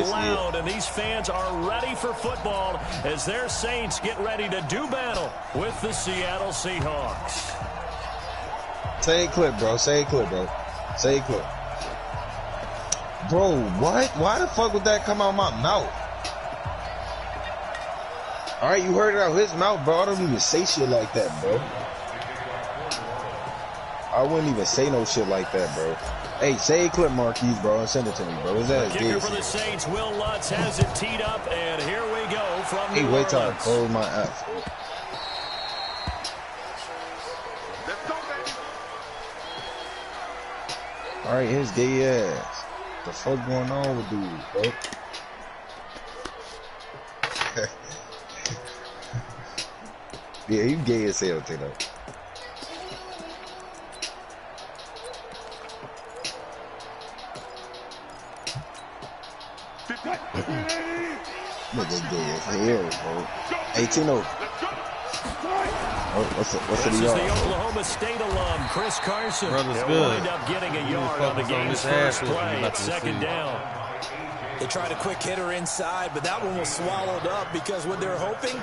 loud, and these fans are ready for football as their Saints get ready to do battle with the Seattle Seahawks. Say a clip, bro. Say a clip, bro. Say a clip. Bro, what? Why the fuck would that come out my mouth? All right, you heard it out his mouth, bro. I don't even say shit like that, bro. I wouldn't even say no shit like that, bro. Hey, say a clip, Marquise, bro, and send it to me, bro. What's that? Kicker for the Saints, Will Lutz, has it teed up, and here we go from New Orleans. Hey, wait till I close my app. All right, here's gay ass. What the fuck going on with dudes, bro? Yeah, you gay as hell, Tino. Look at gay as hell, bro. Hey, Tino. Oh, what's the This is yard? the Oklahoma State alum, Chris Carson. Brother's He'll good. wind up getting a yard on the game's first play at second down. They tried a quick hitter inside, but that one was swallowed up because what they're hoping,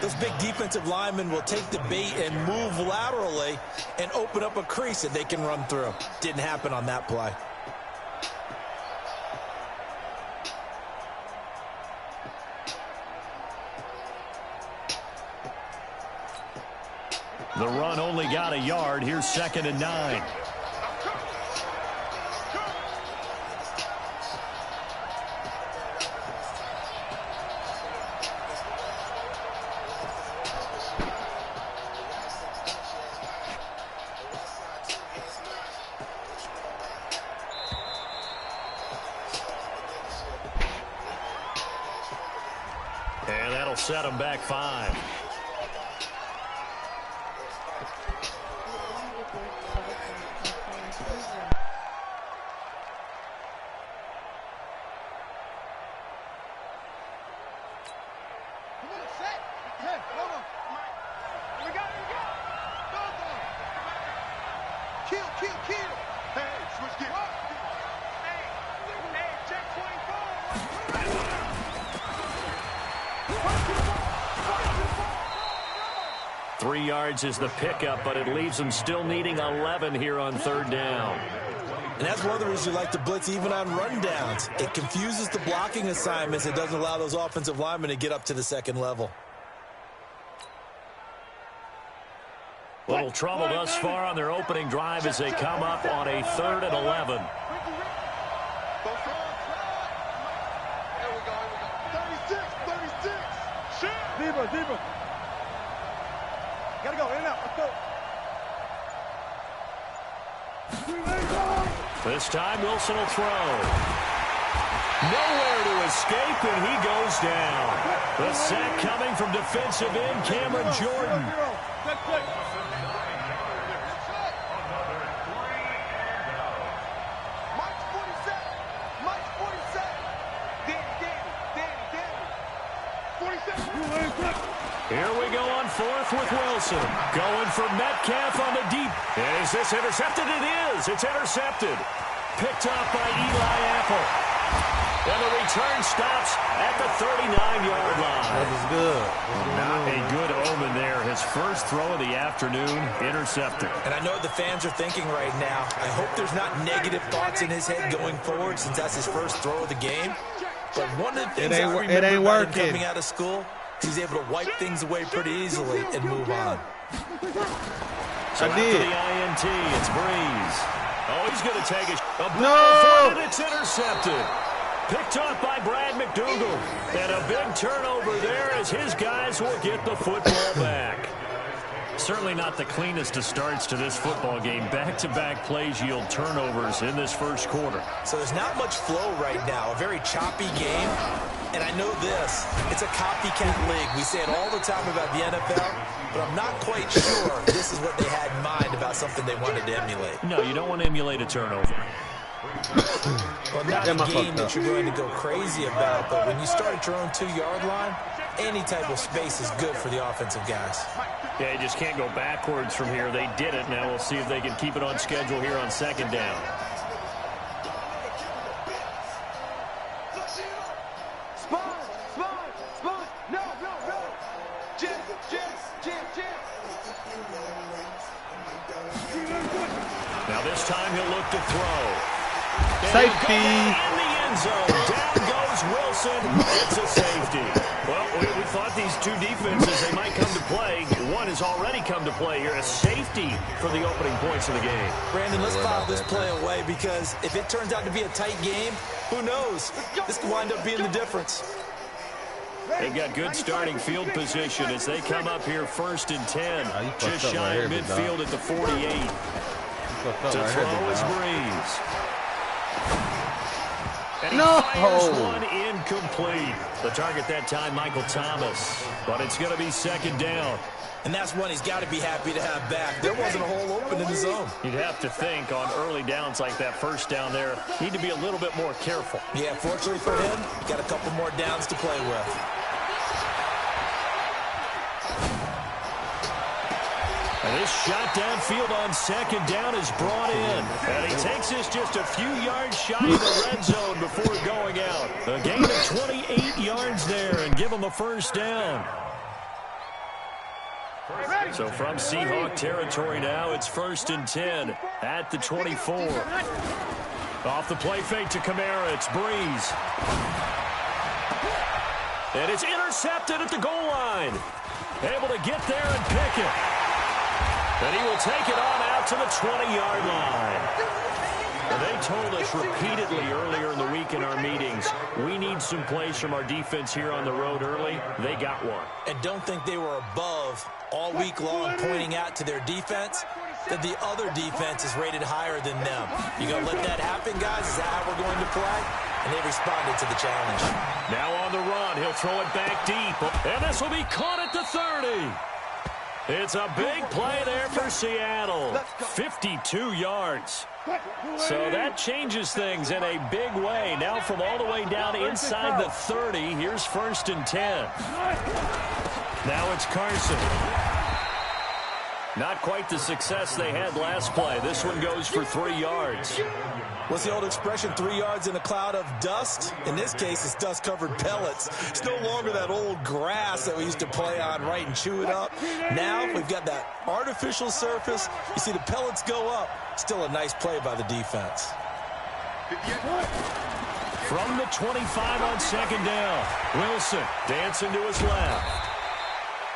those big defensive linemen will take the bait and move laterally and open up a crease that they can run through. Didn't happen on that play. The run only got a yard. Here's 2nd and 9. And that'll set them back 5. Is the pickup, but it leaves them still needing 11 here on 3rd down. And that's one of the reasons you like to blitz even on rundowns. It confuses the blocking assignments. It doesn't allow those offensive linemen to get up to the second level. Little trouble thus far on their opening drive as they come up on a 3rd and 11. Deeper. Gotta go, in and out, let's go. This time Wilson will throw. Nowhere to escape, and he goes down. The sack coming from defensive end Cameron Jordan. Here we go on 4th with Wilson. Going for Metcalf on the deep. Is this intercepted? It is. It's intercepted. Picked off by Eli Apple. And the return stops at the 39-yard line. That was good. Not a good omen there. His first throw of the afternoon, intercepted. And I know what the fans are thinking right now. I hope there's not negative thoughts in his head going forward since that's his first throw of the game. But one of the things I remember about him coming out of school, he's able to wipe things away pretty easily and move on. So after the INT, it's Breeze. Oh, he's going to take it. No! And it's intercepted. Picked off by Brad McDougal. And a big turnover there as his guys will get the football back. Certainly not the cleanest of starts to this football game. Back-to-back plays yield turnovers in this first quarter. So there's not much flow right now. A very choppy game. And I know this. It's a copycat league. We say it all the time about the NFL, but I'm not quite sure this is what they had in mind about something they wanted to emulate. No, you don't want to emulate a turnover. Well, not a game that you're going to go crazy about, but when you start at your own 2-yard line, any type of space is good for the offensive guys. Yeah, you just can't go backwards from here. They did it. Now we'll see if they can keep it on schedule here on 2nd down. Now this time he'll look to throw. Safety. In the end zone. Down goes Wilson. It's a safety. Well, we thought these two defenses, they might come to play. One has already come to play here. A safety for the opening points of the game. Brandon, let's file this play away because if it turns out to be a tight game, who knows? This could wind up being the difference. They've got good starting field position as they come up here 1st and 10. Just shy of midfield at the 48. To throw is Breeze. And he fires one incomplete. The target that time, Michael Thomas. But it's going to be 2nd down. And that's one he's got to be happy to have back. There wasn't a hole open in the zone. You'd have to think on early downs like that 1st down there, need to be a little bit more careful. Yeah, fortunately for him, got a couple more downs to play with. And this shot downfield on 2nd down is brought in. And he takes this just a few yards shy of the red zone before going out. A gain of 28 yards there and give him a 1st down. So from Seahawk territory now, it's 1st and 10 at the 24. Off the play fake to Kamara, it's Breeze. And it's intercepted at the goal line. Able to get there and pick it. And he will take it on out to the 20-yard line. And they told us repeatedly earlier in the week in our meetings, we need some plays from our defense here on the road early. They got one. And don't think they were above all week long pointing out to their defense that the other defense is rated higher than them. You going to let that happen, guys? Is that how we're going to play? And they responded to the challenge. Now on the run, he'll throw it back deep. And this will be caught at the 30. It's a big play there for Seattle. 52 yards. So that changes things in a big way. Now from all the way down inside the 30, here's 1st and 10. Now it's Carson. Not quite the success they had last play. This one goes for 3 yards. What's the old expression, 3 yards in a cloud of dust? In this case, it's dust-covered pellets. It's no longer that old grass that we used to play on, right, and chew it up. Now we've got that artificial surface. You see the pellets go up. Still a nice play by the defense. From the 25 on 2nd down, Wilson dancing to his left.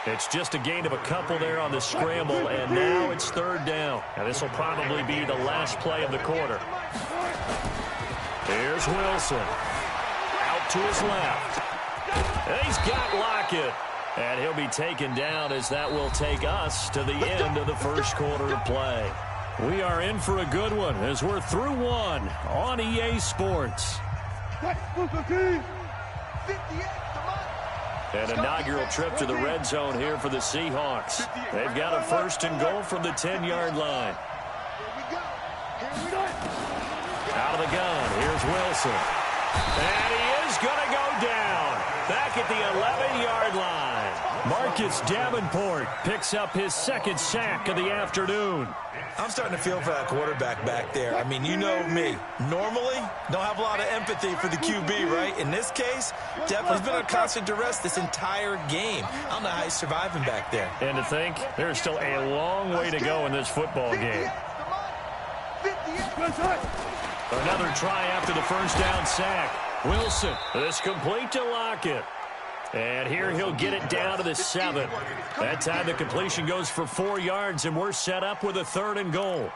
It's just a gain of a couple there on the scramble, and now it's 3rd down. And this will probably be the last play of the quarter. Here's Wilson. Out to his left. And he's got Lockett. And he'll be taken down as that will take us to the end of the 1st quarter of play. We are in for a good one as we're through one on EA Sports. An inaugural trip to the red zone here for the Seahawks. They've got a 1st and goal from the 10-yard line. Out of the gun, here's Wilson. And he is going to go down. Back at the 11-yard line. Marcus Davenport picks up his 2nd sack of the afternoon. I'm starting to feel for that quarterback back there. I mean, you know me. Normally, don't have a lot of empathy for the QB, right? In this case, definitely he's been on constant duress this entire game. I don't know how he's surviving back there. And to think, there's still a long way to go in this football game. Another try after the 1st down sack. Wilson, this complete to Lockett. And here he'll get it down to the 7. That time the completion goes for 4 yards, and we're set up with a 3rd and goal.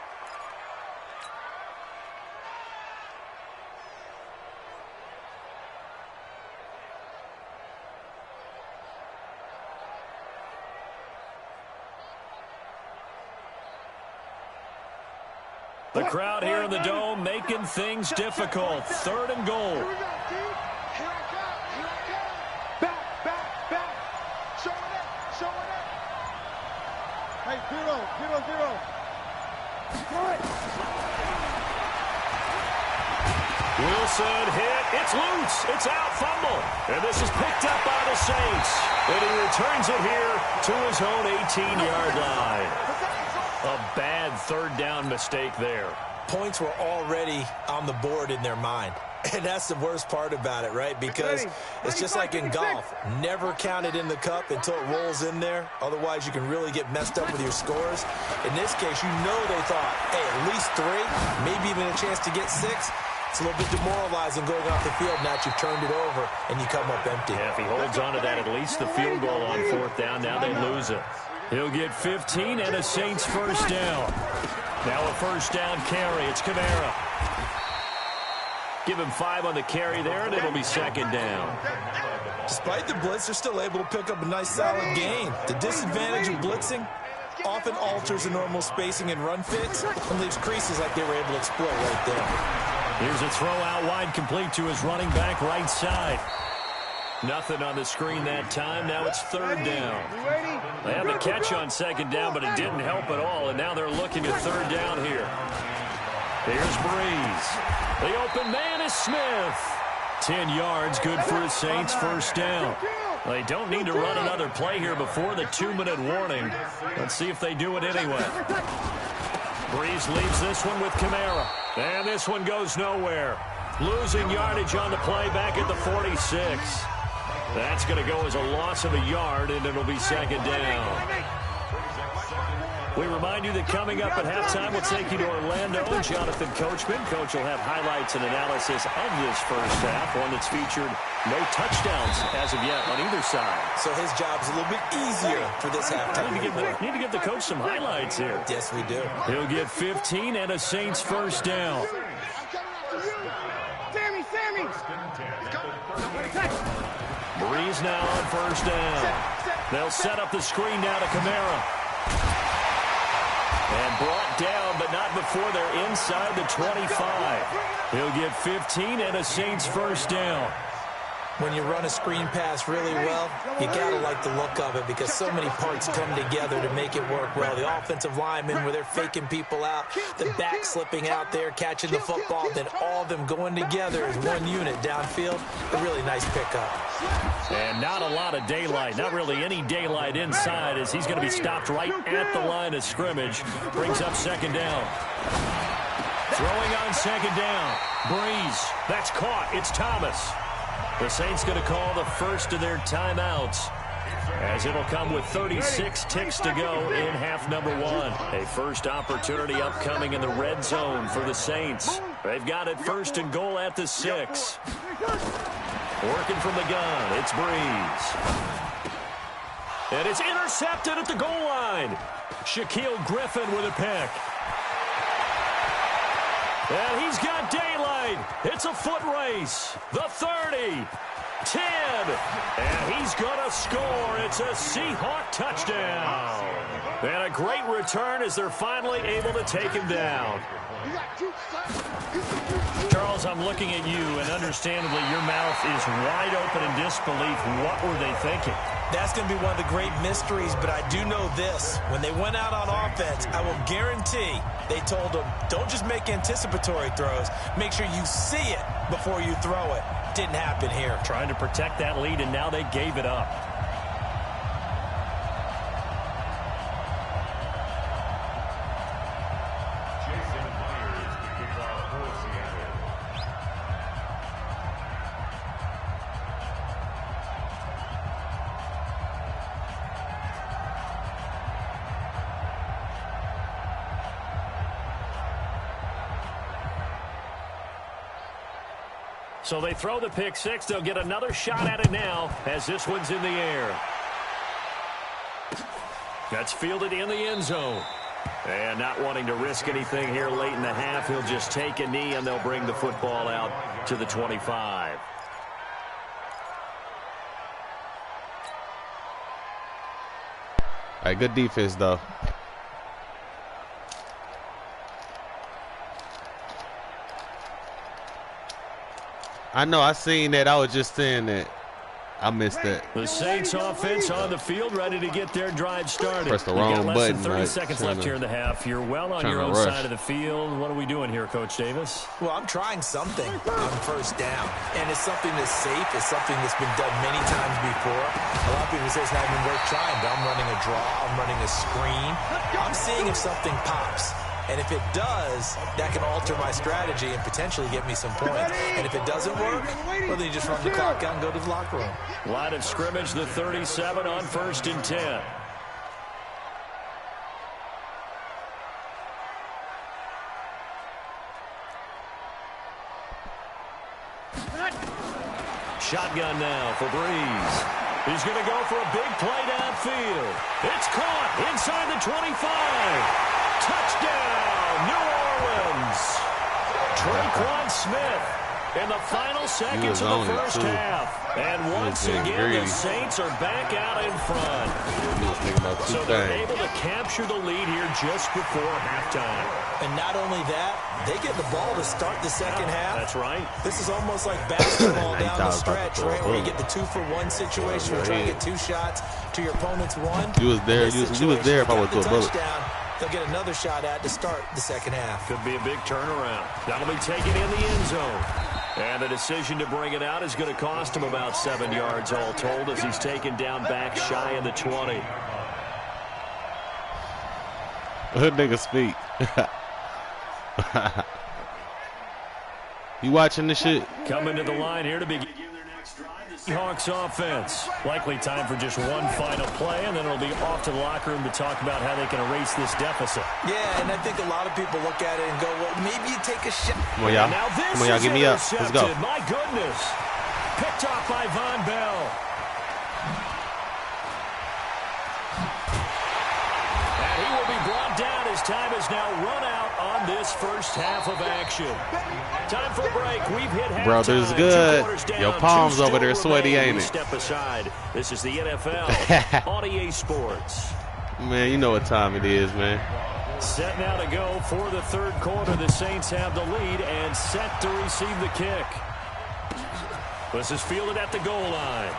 The crowd here in the Dome making things difficult. 3rd and goal. Hey, 0-0-0. Wilson hit. It's loose. It's out. Fumble. And this is picked up by the Saints. And he returns it here to his own 18-yard line. A bad 3rd down mistake there. Points were already on the board in their mind. And that's the worst part about it, right? Because it's just like in golf. Never count it in the cup until it rolls in there. Otherwise, you can really get messed up with your scores. In this case, you know they thought, hey, at least 3, maybe even a chance to get 6. It's a little bit demoralizing going off the field now that you've turned it over and you come up empty. Yeah, if he holds on to that, at least the field goal on 4th down. Now they lose it. He'll get 15 and a Saints first down. Now a first down carry. It's Kamara. Give him 5 on the carry there, and it'll be 2nd down. Despite the blitz, they're still able to pick up a nice, solid gain. The disadvantage of blitzing often alters the normal spacing and run fits and leaves creases like they were able to exploit right there. Here's a throw out wide, complete to his running back right side. Nothing on the screen that time. Now it's 3rd down. They had the catch on 2nd down, but it didn't help at all, and now they're looking at 3rd down here. Here's Breeze. The open man is Smith. 10 yards, good for the Saints, first down. They don't need to run another play here before the 2-minute warning. Let's see if they do it anyway. Breeze leaves this one with Kamara. And this one goes nowhere. Losing yardage on the play back at the 46. That's going to go as a loss of a yard, and it'll be 2nd down. We remind you that coming up at halftime, we'll take you to Orlando and Jonathan Coachman. Coach will have highlights and analysis of this first half, one that's featured no touchdowns as of yet on either side. So his job's a little bit easier for this halftime. Need to give the coach some highlights here. Yes, we do. He'll get 15 and a Saints first down. Sammy! Breeze now on first down. They'll set up the screen now to Kamara. And brought down, but not before they're inside the 25. He'll get 15 and a Saints first down. When you run a screen pass really well, you got to like the look of it because so many parts come together to make it work well. The offensive linemen, where they're faking people out, the back slipping out there, catching the football, then all of them going together as one unit downfield. A really nice pickup. And not a lot of daylight, not really any daylight inside as he's going to be stopped right at the line of scrimmage. Brings up 2nd down. Throwing on 2nd down. Breeze. That's caught. It's Thomas. The Saints going to call the first of their timeouts as it'll come with 36 ticks to go in half number 1. A first opportunity upcoming in the red zone for the Saints. They've got it 1st and goal at the 6. Working from the gun, it's Breeze. And it's intercepted at the goal line. Shaquille Griffin with a pick. And he's got daylight. It's a foot race. The 30. 10. And he's going to score. It's a Seahawk touchdown. And a great return as they're finally able to take him down. Charles, I'm looking at you, and understandably your mouth is wide open in disbelief. What were they thinking? That's going to be one of the great mysteries, but I do know this. When they went out on offense, I will guarantee they told them, don't just make anticipatory throws. Make sure you see it before you throw it. Didn't happen here. Trying to protect that lead, and now they gave it up. So they throw the pick 6. They'll get another shot at it now as this one's in the air. That's fielded in the end zone. And not wanting to risk anything here late in the half, he'll just take a knee and they'll bring the football out to the 25. All right, good defense, though. I know, I seen that. I was just saying that. I missed that. The Saints offense on the field, ready to get their drive started. Press the wrong button. button. Less than 30 seconds left here in the half. You're well on your own side of the field. What are we doing here, Coach Davis? Well, I'm trying something on first down. And it's something that's safe. It's something that's been done many times before. A lot of people say it's not even worth trying, but I'm running a draw. I'm running a screen. I'm seeing if something pops. And if it does, that can alter my strategy and potentially get me some points. And if it doesn't work, well, then you just run the clock out and go to the locker room. Line of scrimmage, the 37 on 1st and 10. Shotgun now for Breeze. He's going to go for a big play downfield. It's caught inside the 25. Touchdown, New Orleans. Tre'Quan Smith in the final seconds of the first half. And once again, the Saints are back out in front. So they're able to capture the lead here just before halftime. And not only that, they get the ball to start the second half. That's right. This is almost like basketball down the stretch, right? Where you get the 2-for-1 situation. You're trying to get 2 shots to your opponent's 1. You was there. You was there if I was to a bullet. They'll get another shot at to start the second half. Could be a big turnaround. That'll be taken in the end zone. And the decision to bring it out is going to cost him about 7 yards all told as he's taken down back shy of the 20. That nigga speak. You watching this shit? Coming to the line here to begin their next drive. The Seahawks offense. Likely time for just one final play, and then it'll be off to the locker room to talk about how they can erase this deficit. Yeah, and I think a lot of people look at it and go, well, maybe you take a shot. Come on, y'all. Come on, y'all. Give me up. Let's go. My goodness. Picked off by Von Bell. And he will be brought down. His time is now run out on this first half of action. Time for a break. We've hit halftime. Brother's good. Your palms over there sweaty, ain't it? Step aside. This is the NFL on EA Sports. Man, you know what time it is, man. Set now to go for the third quarter. The Saints have the lead and set to receive the kick. This is fielded at the goal line.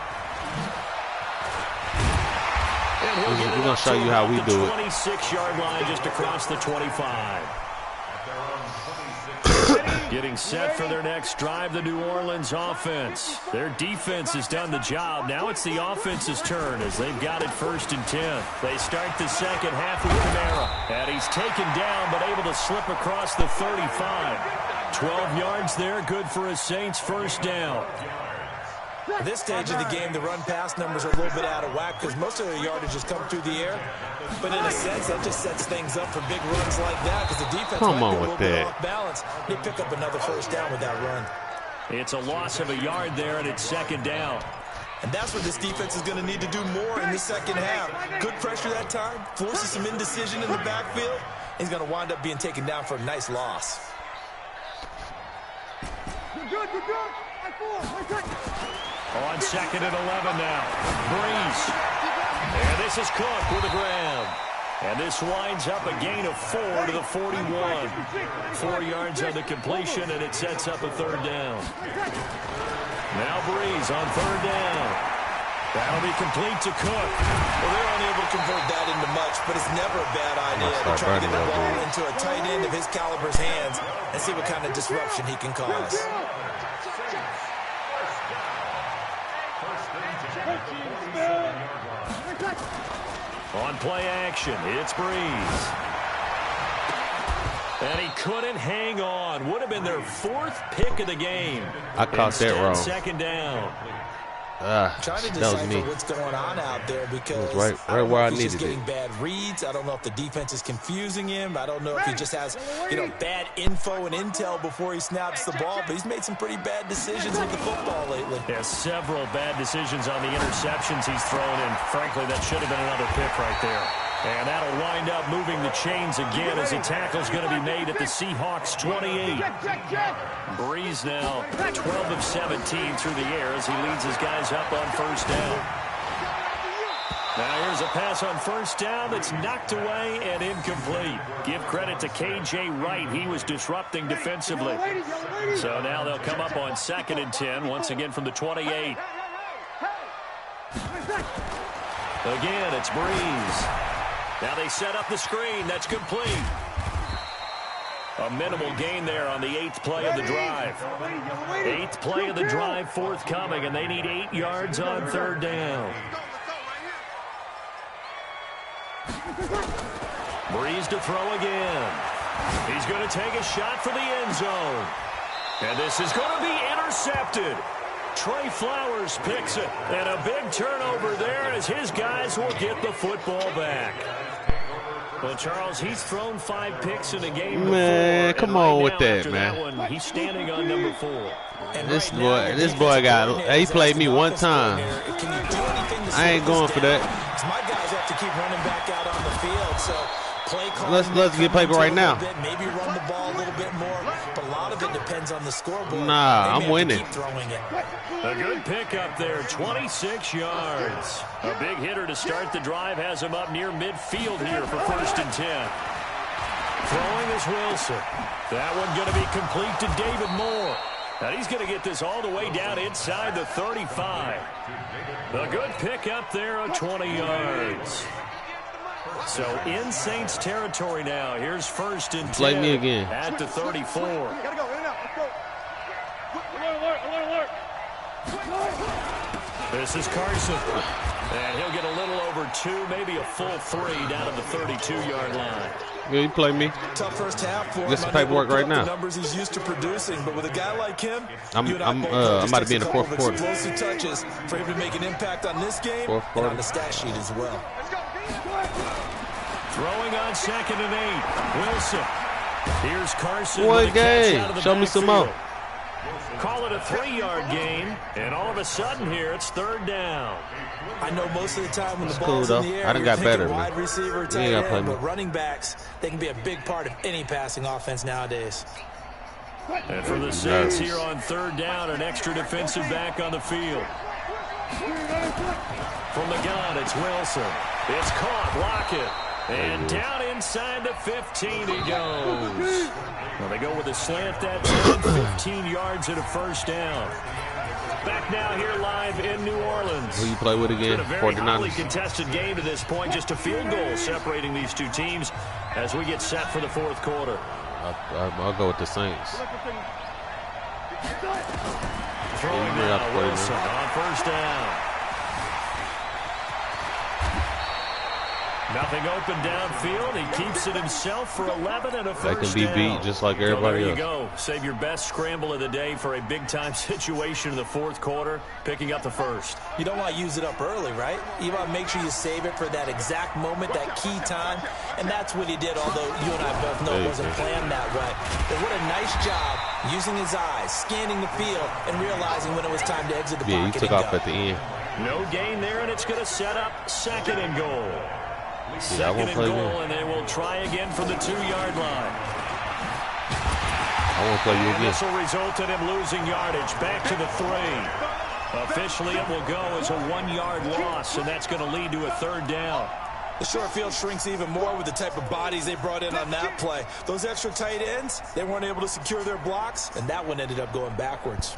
We're going to show you how we do it. 26-yard line just across the 25. Getting set for their next drive, the New Orleans offense. Their defense has done the job. Now it's the offense's turn as they've got it 1st and 10. They start the second half with Kamara. And he's taken down but able to slip across the 35. 12 yards there, good for a Saints first down. At this stage of the game, the run-pass numbers are a little bit out of whack because most of their yardage has come through the air. But in a sense, that just sets things up for big runs like that because the defense might be a little bit off balance. They pick up another first down with that run. It's a loss of a yard there, and it's second down. And that's what this defense is going to need to do more in the second half. Good pressure that time, forces some indecision in the backfield. He's going to wind up being taken down for a nice loss. You're good, you're good. On 2nd and 11 now. Breeze. And this is Cook with a grab. And this winds up a gain of 4 to the 41. 4 yards on the completion, and it sets up a third down. Now Breeze on third down. That'll be complete to Cook. Well, they're unable to convert that into much, but it's never a bad idea to try to get the ball into a tight end of his caliber's hands and see what kind of disruption he can cause. On play action, it's Breeze. And he couldn't hang on. Would have been their 4th pick of the game. I caught that wrong. Second down. Trying to decipher what's going on out there because right where I needed it. He's just getting bad reads. I don't know if the defense is confusing him. I don't know if he just has, bad info and intel before he snaps the ball. But he's made some pretty bad decisions with the football lately. Yeah, several bad decisions on the interceptions he's thrown, and frankly, that should have been another pick right there. And that'll wind up moving the chains again as a tackle's going to be made at the Seahawks 28. Breeze now 12 of 17 through the air as he leads his guys up on first down. Now here's a pass on first down that's knocked away and incomplete. Give credit to K.J. Wright. He was disrupting defensively. So now they'll come up on 2nd and 10 once again from the 28. Again, it's Breeze. Now they set up the screen. That's complete. A minimal gain there on the 8th play of the drive. 8th play of the drive forthcoming, and they need 8 yards on third down. Breeze to throw again. He's going to take a shot for the end zone. And this is going to be intercepted. Trey Flowers picks it. And a big turnover there as his guys will get the football back. Well, Charles, he's thrown 5 picks in a game before. Man, come on with that, man. That one, he's standing on number 4. This boy got, he played me one time. I ain't going for that. My guys have to keep running back out on the field, so let's get paper right now. Maybe run the ball a little bit more, but a lot of it depends on the scoreboard. Nah, I'm winning. Keep throwing it. A good pickup there, 26 yards. A big hitter to start the drive has him up near midfield here for 1st and 10. Throwing is Wilson. That one going to be complete to David Moore. And he's going to get this all the way down inside the 35. A good pickup there of 20 yards. So in Saints territory now. Here's 1st and 10. Play me again. At the 34. Gotta go, in and out, let's go. Alert. This is Carson. And he'll get a little over 2, maybe a full 3 down to the 32-yard line. Yeah, you play me. Tough first half for him. Get some paperwork right now. The numbers he's used to producing, but with a guy like him, I'm about to be in the 4th quarter. Explosive touches for him to make an impact on this game 4th quarter. and on the stat sheet as well. Throwing on 2nd and 8. Wilson. Here's Carson. What game? Show me some more. Call it a 3-yard gain, and all of a sudden here it's 3rd down. I know most of the time when the It's ball's cool, in the though. air, I done got better, wide man. receiver, tight You ain't gotta play end, me. but running backs, they can be a big part of any passing offense nowadays. And for the Saints here on 3rd down, an extra defensive back on the field. From the gun, it's Wilson. It's caught, Lockett. And down inside the 15 he goes. Well, they go with a slant that time, 15 yards and a 1st down. Back now here live in New Orleans. Who you play with again? It's been a very 49ers. hotly contested game to this point. Just a field goal separating these two teams as we get set for the 4th quarter. I'll go with the Saints. Throwing now, Wilson on 1st down. Nothing open downfield. He keeps it himself for 11 and a 1st down. They can be beat just like everybody There you else. go. Save your best scramble of the day for a big-time situation in the 4th quarter, picking up the 1st. You don't want to use it up early, right? You want to make sure you save it for that exact moment, that key time. And that's what he did, although you and I both know it wasn't planned that way. But what a nice job using his eyes, scanning the field, and realizing when it was time to exit the pocket. Yeah, he took off at the end. No gain there, and it's going to set up 2nd and goal. Yeah, I 2nd won't and play goal, again. and they will try again from the 2-yard line. I won't play you And again. this will result in him losing yardage. Back to the 3. Officially, it will go as a 1-yard loss, and that's going to lead to a 3rd down. The short field shrinks even more with the type of bodies they brought in on that play. Those extra tight ends, they weren't able to secure their blocks, and that one ended up going backwards.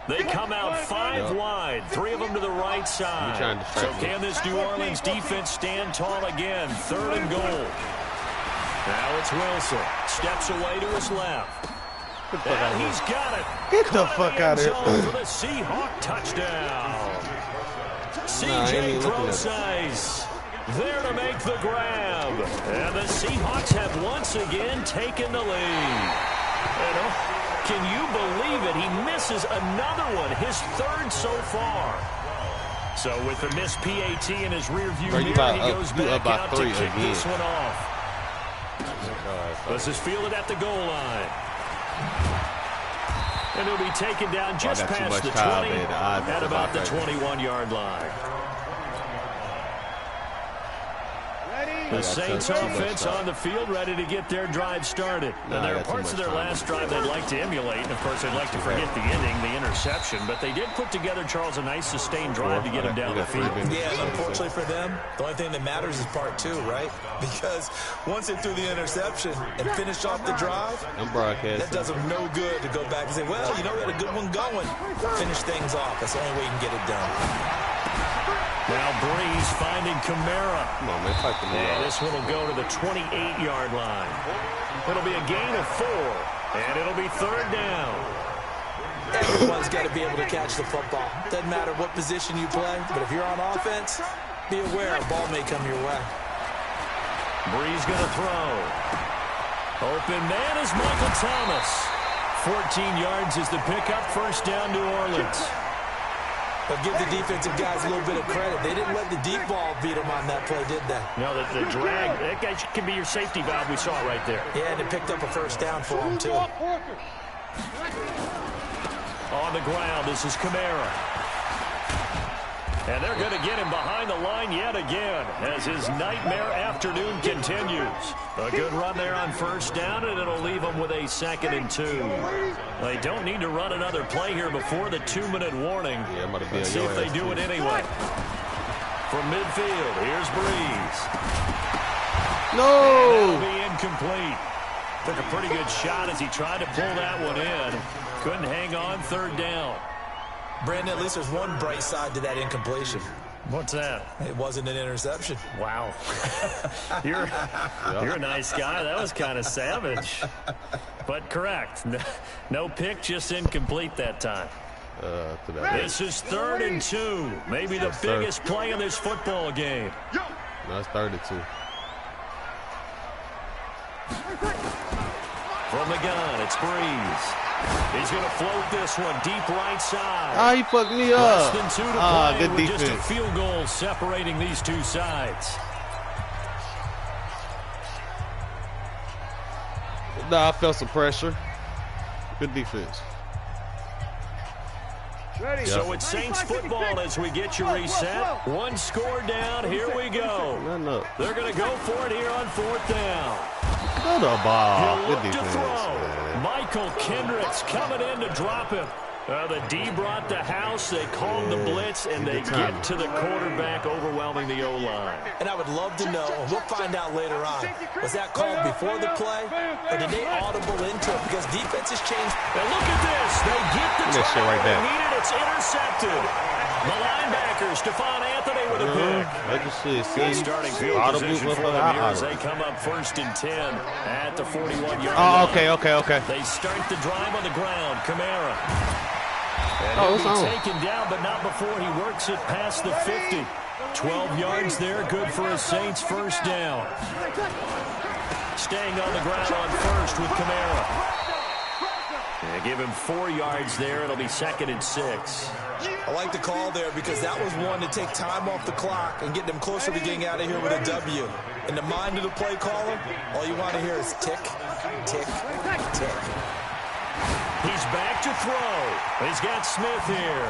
They come out 5 wide, 3 of them to the right side. So can this New Orleans defense stand tall again? 3rd and goal. Now it's Wilson. Steps away to his left. And he's got it. Get the fuck out of here. For the Seahawk touchdown. C.J. Prosise there to make the grab. And the Seahawks have once again taken the lead. Can you believe it? He misses another one, his 3rd so far. So with the missed PAT in his rearview mirror, he goes back out to kick this one off. This is fielded at the goal line. And he'll be taken down just past the 20 at about the 21-yard line. The Saints offense on the field ready to get their drive started. And there are parts of their last drive they'd like to emulate. And, of course, they'd like to forget the ending, the interception. But they did put together, Charles, a nice sustained drive to get him down the field. Yeah, and unfortunately for them, the only thing that matters is part 2, right? Because once they threw the interception and finished off the drive, that does them no good to go back and say, well, you know, we had a good one going. Finish things off. That's the only way you can get it done. Now Breeze finding Kamara. Come on, man. Fight the And this one will go to the 28-yard line. It'll be a gain of 4, and it'll be 3rd down. Everyone's got to be able to catch the football. Doesn't matter what position you play, but if you're on offense, be aware a ball may come your way. Brees going to throw. Open man is Michael Thomas. 14 yards is the pickup. First down, New Orleans. But give the defensive guys a little bit of credit. They didn't let the deep ball beat them on that play, did they? No, the drag, that guy can be your safety valve. We saw it right there. Yeah, and it picked up a first down for them, too. On the ground, this is Kamara. And they're going to get him behind the line yet again as his nightmare afternoon continues. A good run there on first down, and it'll leave them with a 2nd and 2. They don't need to run another play here before the 2-minute warning. Yeah, Let's see if they do it anyway. From midfield, here's Brees. No! That'll be incomplete. Took a pretty good shot as he tried to pull that one in. Couldn't hang on, 3rd down. Brandon, at least there's one bright side to that incompletion. What's that? It wasn't an interception. Wow. You're a nice guy. That was kind of savage. But correct. No pick, just incomplete that time. This is 3rd and 2. Maybe the biggest play in this football game. No, it's 3rd and 2. From the gun, it's Brees. He's going to float this one deep right side. Ah, he fucked me up. Less than 2 to play good with defense. just a field goal separating these two sides. No, I felt some pressure. Good defense. Ready. So it's Saints football as we get you reset. One score down. Here we go. They're going to go for it here on 4th down. Go to ball. He'll Good look to defense, throw. man. Michael Kendricks coming in to drop him. The D brought the house. They called the blitz, and they get to the quarterback, overwhelming the O-line. And I would love to know, we'll find out later on, was that called before the play, or did they audible into it? Because defense has changed. And look at this. They get the Look at that shit right there. they need it. It's intercepted. The linebacker, Stephon Anthony with a pick. I just see Good starting field audible position for them here as they come up 1st and 10 at the 41-yard line. Okay. They start the drive on the ground. Kamara. And Oh, he'll it's be on. taken down, but not before he works it past the 50. 12 yards there, good for a Saints first down. Staying on the ground on first with Kamara. And give him 4 yards there. It'll be 2nd and 6. I like the call there because that was one to take time off the clock and get them closer to getting out of here with a W. In the mind of the play caller, all you want to hear is tick, tick, tick. He's back to throw. He's got Smith here.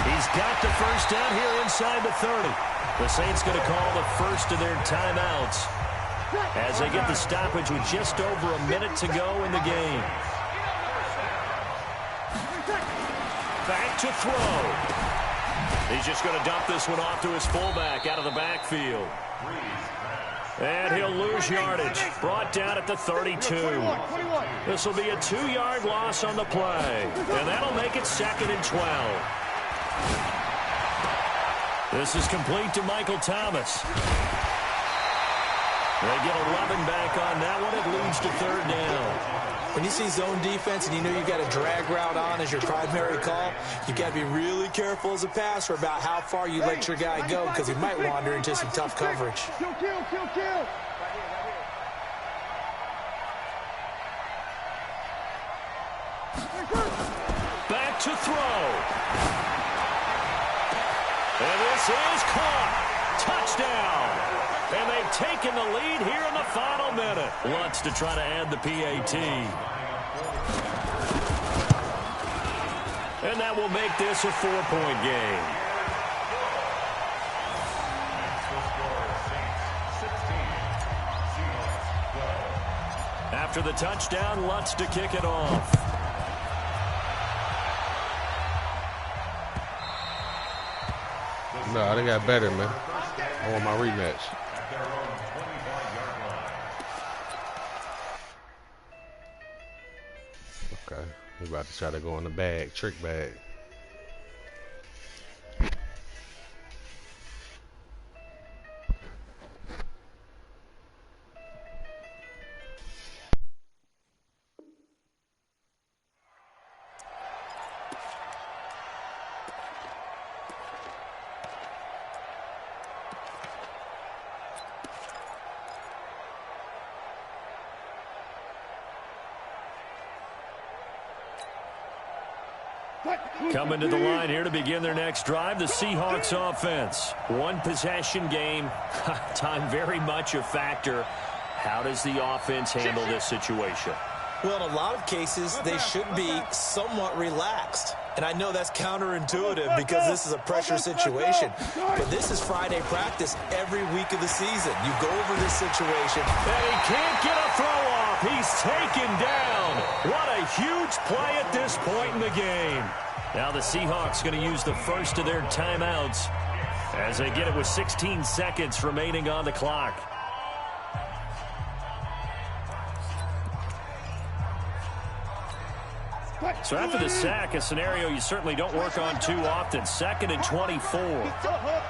He's got the first down here inside the 30. The Saints going to call the first of their timeouts as they get the stoppage with just over a minute to go in the game. Back to throw. He's just going to dump this one off to his fullback out of the backfield. And he'll lose yardage. Brought down at the 32. This will be a 2-yard loss on the play. And that'll make it 2nd and 12. This is complete to Michael Thomas. They get 11 back on that one. It leads to 3rd down. When you see zone defense and you know you've got a drag route on as your primary call, you've got to be really careful as a passer about how far you let your guy go because he might wander into some tough coverage. Kill. Back to throw. And this is caught. Touchdown. And they've taken the lead here in the final minute. Lutz to try to add the PAT. And that will make this a 4-point game. After the touchdown, Lutz to kick it off. No, they got better, man. I want my rematch. Okay, we about to try to go in the bag, trick bag. Coming to the line here to begin their next drive, the Seahawks offense. One possession game. Time very much a factor. How does the offense handle this situation? Well, in a lot of cases, they should be somewhat relaxed. And I know that's counterintuitive because this is a pressure situation. But this is Friday practice every week of the season. You go over this situation. And he can't get a throw off. He's taken down. What a huge play at this point in the game. Now the Seahawks going to use the first of their timeouts as they get it with 16 seconds remaining on the clock. So after the sack, a scenario you certainly don't work on too often. 2nd and 24. Good job right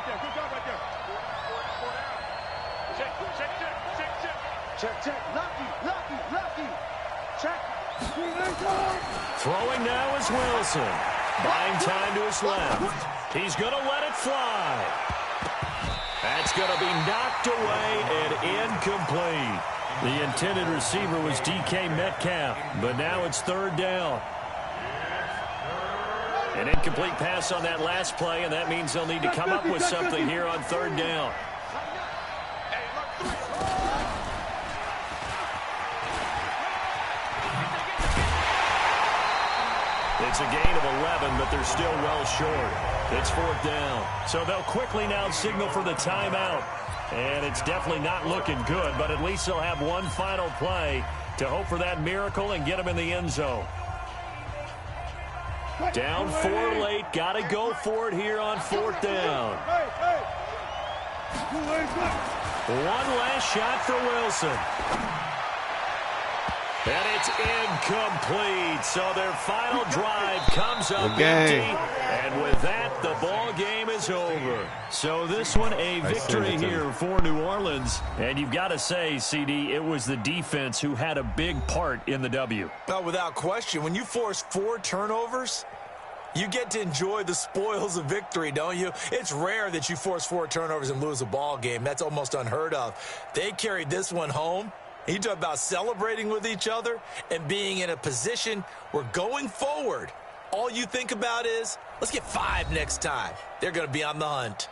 there. Good job right there. Check. Lucky. Check. Throwing now is Wilson. Buying time to his left. He's going to let it fly. That's going to be knocked away and incomplete. The intended receiver was DK Metcalf, but now it's 3rd down. An incomplete pass on that last play, and that means they'll need to come up with something here on 3rd down. It's a gain of 11, but they're still well short. It's 4th down. So they'll quickly now signal for the timeout. And it's definitely not looking good, but at least they'll have one final play to hope for that miracle and get them in the end zone. Down 4 late. Got to go for it here on 4th down. One last shot for Wilson. And it's incomplete. So their final drive comes up empty. And with that, the ball game is over. So this one a victory here for New Orleans. And you've got to say, CD, it was the defense who had a big part in the W. Oh, without question. When you force 4 turnovers, you get to enjoy the spoils of victory, don't you? It's rare that you force 4 turnovers and lose a ball game. That's almost unheard of. They carried this one home. You talk about celebrating with each other and being in a position where going forward, all you think about is, let's get 5 next time. They're going to be on the hunt.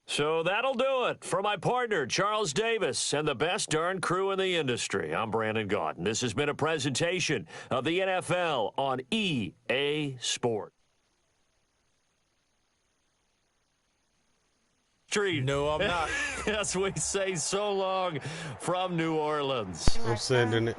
So that'll do it for my partner, Charles Davis, and the best darn crew in the industry. I'm Brandon Gaudin. This has been a presentation of the NFL on EA Sports. No, I'm not. Yes, we say so long from New Orleans. I'm sending it.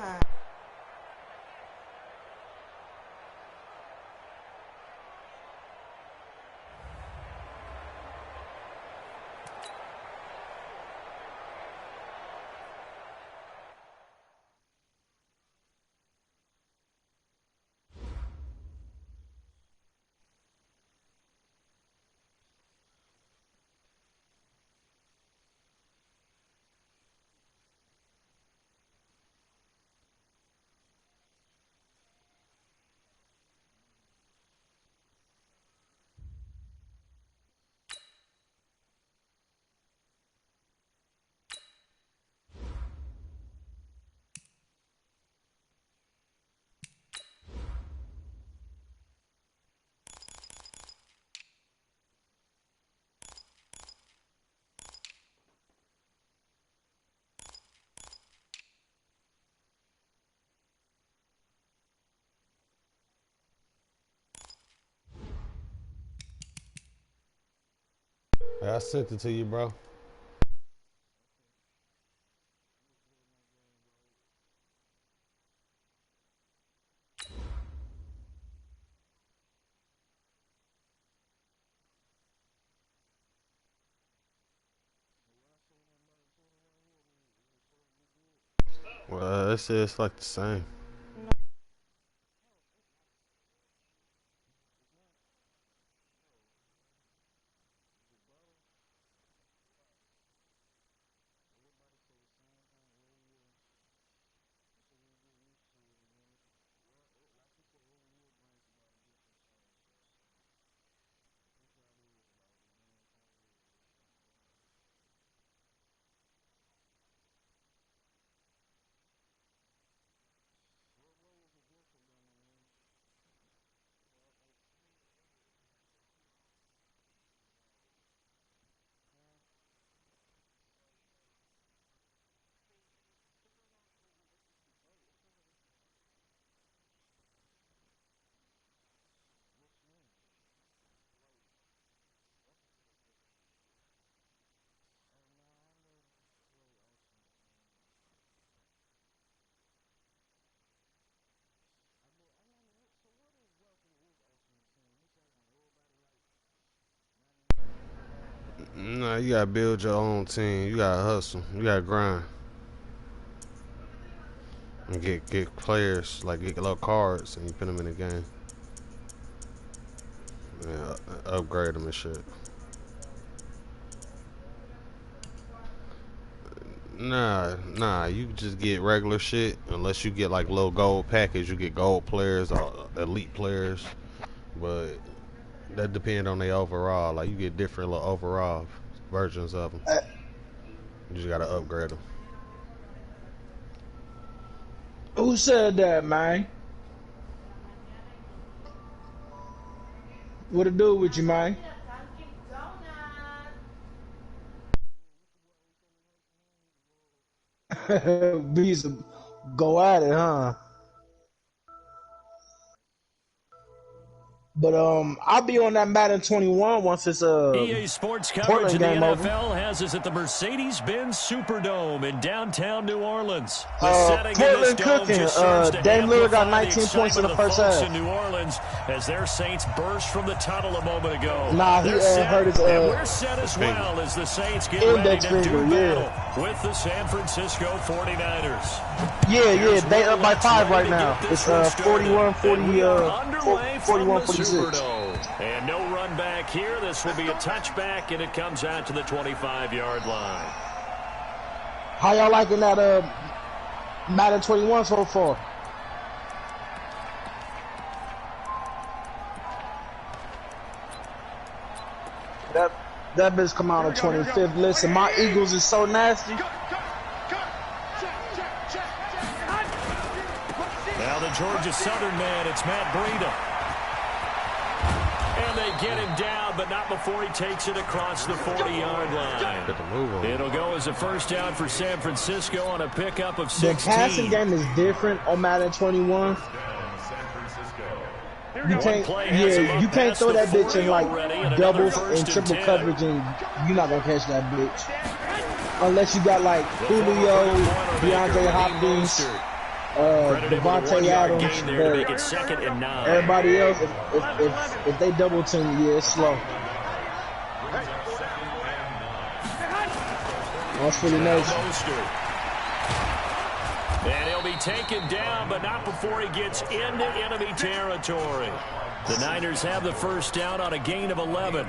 I sent it to you, bro. Well, it's like the same. Nah, you gotta build your own team. You gotta hustle. You gotta grind. And get players, like get little cards, and you put them in the game. Yeah, upgrade them and shit. Nah, you just get regular shit. Unless you get like little gold package, you get gold players or elite players. But that depends on their overall. Like you get different little overall versions of them. You just gotta upgrade them. Who said that, man? What it do with you, man? Bees go at it, huh? But I'll be on that Madden 21 once it's EA Sports coverage of the game NFL over. has us at the Mercedes-Benz Superdome in downtown New Orleans. The setting in this Portland dome cooking. just serves to Dame Lillard got amplify 19 points in the excitement first of folks half. in New Orleans as their Saints burst from the tunnel a moment ago. Nah, he They're set, hurt his and we're set as well as the Saints get ready index to do finger, battle with the San Francisco 49ers. Yeah, they up by 5 right now. It's 41, 40, Underway from 41, the 46. Superdome. And no run back here. This will be a touchback, and it comes out to the 25-yard line. How y'all liking that Madden 21 so far? That bitch come out on 25th. Listen, my Eagles is so nasty. Now the Georgia Southern man, it's Matt Breida. And they get him down, but not before he takes it across the 40-yard line. It'll go as a first down for San Francisco on a pickup of 16. The passing game is different on Madden 21. You can't, you can't throw that bitch in like doubles and triple coverage, and you're not gonna catch that bitch unless you got like Julio, DeAndre Hopkins, Devontae Adams. But everybody else, if they double team, yeah, it's slow. That's pretty nice. And he'll be taken down, but not before he gets into enemy territory. The Niners have the first down on a gain of 11.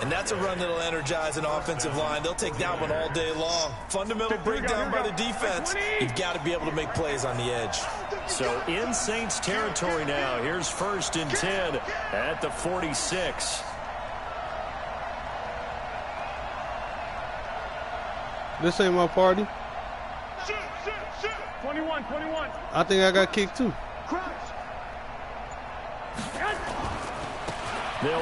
And that's a run that'll energize an offensive line. They'll take that one all day long. Fundamental breakdown by the defense. You've got to be able to make plays on the edge. So in Saints territory now. Here's 1st and 10 at the 46. This ain't my party. 21. I think I got kicked too.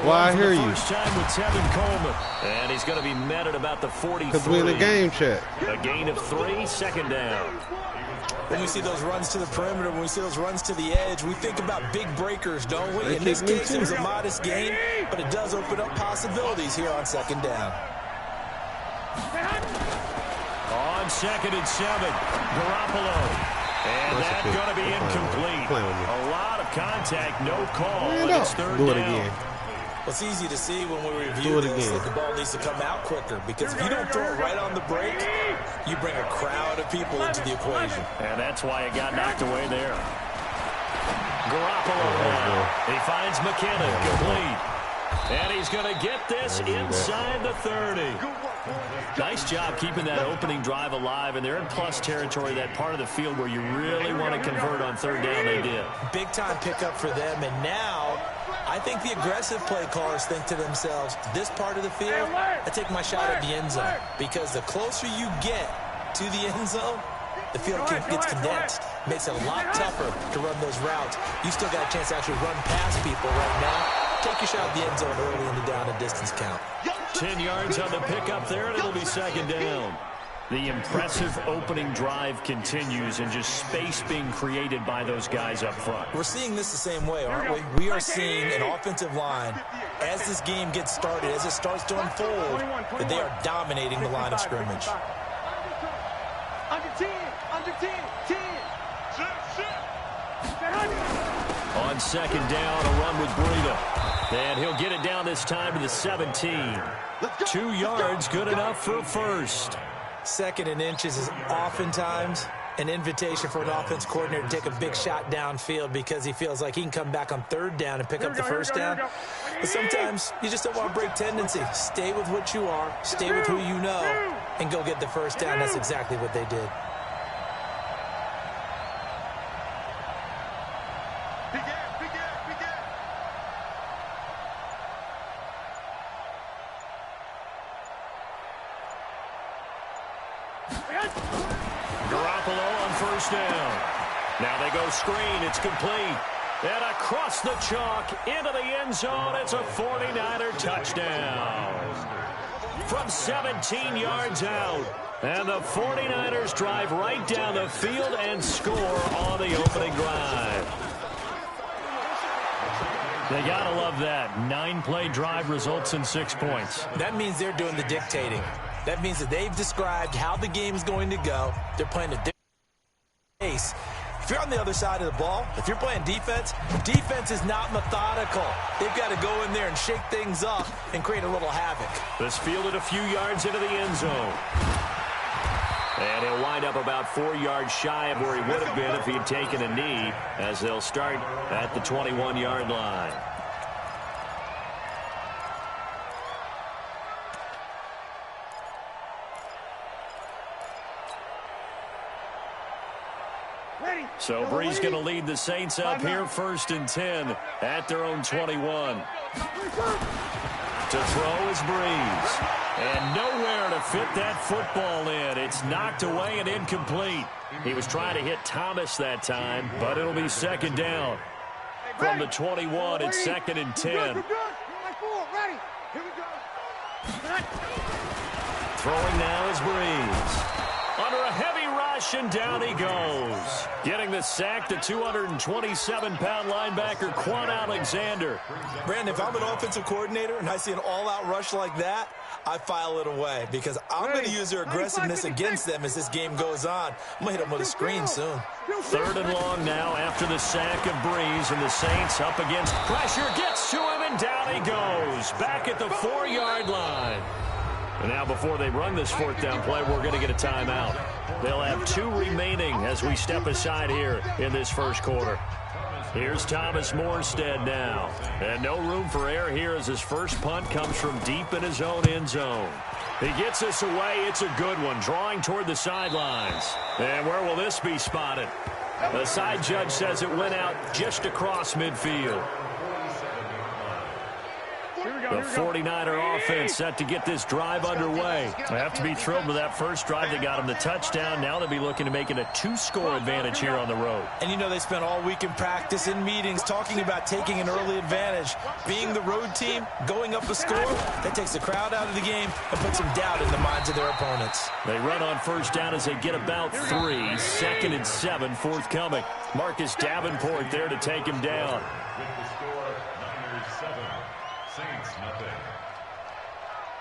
Why I hear you? First time with Tevin Coleman, and he's going to be met at about the 43. Because we in the game chat. A gain of 3, 2nd down. When we see those runs to the perimeter, when we see those runs to the edge, we think about big breakers, don't we? In this case, it was a modest gain, but it does open up possibilities here on 2nd down. On 2nd and 7, Garoppolo. And that's going to be incomplete. A lot of contact, no call. And it's 3rd Do it down. again. Well, it's easy to see when we review this that the ball needs to come out quicker, because if you don't throw it right on the break, you bring a crowd of people into the equation. And that's why it got knocked away there. Garoppolo now. He finds McKinnon complete. And he's going to get this inside the 30. Nice job keeping that opening drive alive, and they're in plus territory, that part of the field where you really want to convert on 3rd down. They did. Big-time pickup for them, and now I think the aggressive play callers think to themselves, this part of the field, I take my shot at the end zone, because the closer you get to the end zone, the field gets condensed. Makes it a lot tougher to run those routes. You still got a chance to actually run past people right now. Take your shot at the end zone early in the down and distance count. 10 yards on the pickup there, and it'll be 2nd down. The impressive opening drive continues, and just space being created by those guys up front. We're seeing this the same way, aren't we? We are seeing an offensive line, as this game gets started, as it starts to unfold, that they are dominating the line of scrimmage. Under 10. On 2nd down, a run with Breida. And he'll get it down this time to the 17. 2 yards, good enough for first. 2nd and inches is oftentimes an invitation for an offense coordinator to take a big shot downfield because he feels like he can come back on 3rd down and pick up the first down. But sometimes you just don't want to break tendency. Stay with what you are, stay with who you know, and go get the first down. That's exactly what they did. Garoppolo on first down. Now they go screen. It's complete. And across the chalk into the end zone. It's a 49er touchdown. From 17 yards out. And the 49ers drive right down the field and score on the opening drive. They gotta love that. 9-play drive results in 6 points. That means they're doing the dictating. That means that they've described how the game's going to go. They're playing a different pace. If you're on the other side of the ball, if you're playing defense, defense is not methodical. They've got to go in there and shake things up and create a little havoc. This fielded a few yards into the end zone. And he'll wind up about 4 yards shy of where he would have been if he had taken a knee, as they'll start at the 21-yard line. So Brees going to lead the Saints up here, 1st and 10 at their own 21. To throw is Brees. And nowhere to fit that football in. It's knocked away and incomplete. He was trying to hit Thomas that time, but it'll be 2nd down. From the 21, it's 2nd and 10. Throwing now is Brees. Under a heavy rush, and down he goes. Getting the sack, the 227-pound linebacker, Quan Alexander. Brandon, if I'm an offensive coordinator and I see an all-out rush like that, I file it away because I'm going to use their aggressiveness against them as this game goes on. I'm going to hit them with a screen soon. 3rd and long now after the sack of Brees, and the Saints up against pressure. Gets to him, and down he goes. Back at the 4-yard line. And now before they run this 4th down play, we're going to get a timeout. They'll have 2 remaining as we step aside here in this first quarter. Here's Thomas Morstead now. And no room for error here as his first punt comes from deep in his own end zone. He gets this away. It's a good one, drawing toward the sidelines. And where will this be spotted? The side judge says it went out just across midfield. The 49er offense set to get this drive underway. They have to be thrilled with that first drive. They got them the touchdown. Now they'll be looking to make it a 2-score advantage here on the road. And you know they spent all week in practice, in meetings, talking about taking an early advantage. Being the road team, going up a score, that takes the crowd out of the game and puts some doubt in the minds of their opponents. They run on first down as they get about 3. 2nd and 7 forthcoming. Marcus Davenport there to take him down.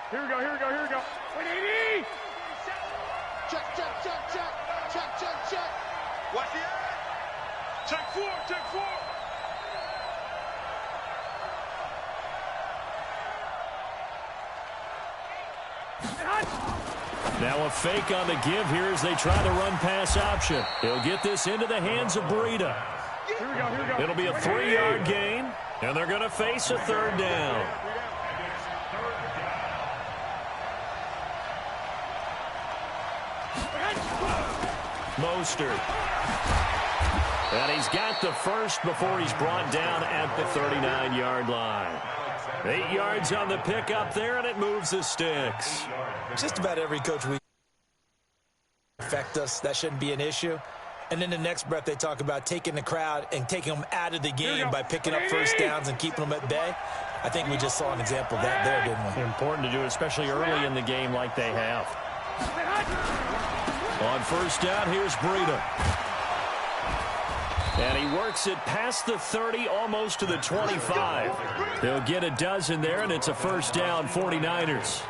Here we go, here we go, here we go. 180! Check, check, check, check. Check, check, check. Watch the edge. Check 4, check 4. Now a fake on the give here as they try the run-pass option. He'll get this into the hands of Breida. Here we go, here we go. It'll be a 3-yard gain, and they're going to face a 3rd down. Mostert. And he's got the first before he's brought down at the 39-yard line. 8 yards on the pickup there, and it moves the sticks. Just about every coach we affect us. That shouldn't be an issue. And then the next breath they talk about taking the crowd and taking them out of the game by picking up first downs and keeping them at bay. I think we just saw an example of that there, didn't we? Important to do, especially early in the game like they have. On first down, here's Breida. And he works it past the 30, almost to the 25. They'll get a dozen there, and it's a first down, 49ers.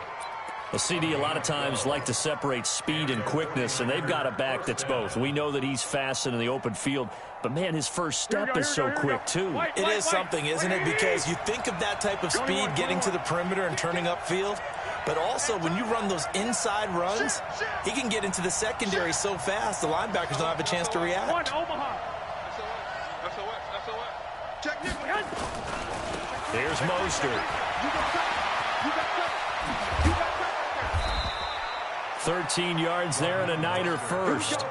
Well, CD a lot of times like to separate speed and quickness, and they've got a back that's both. We know that he's fast in the open field, but, man, his first step is so quick, too. It is something, isn't it? Because you think of that type of speed getting to the perimeter and turning upfield, But also, when you run those inside runs, he can get into the secondary so fast, the linebackers don't have a chance to react. One, Omaha. Check this. Here's Mostert. 13 yards there and a Niner first.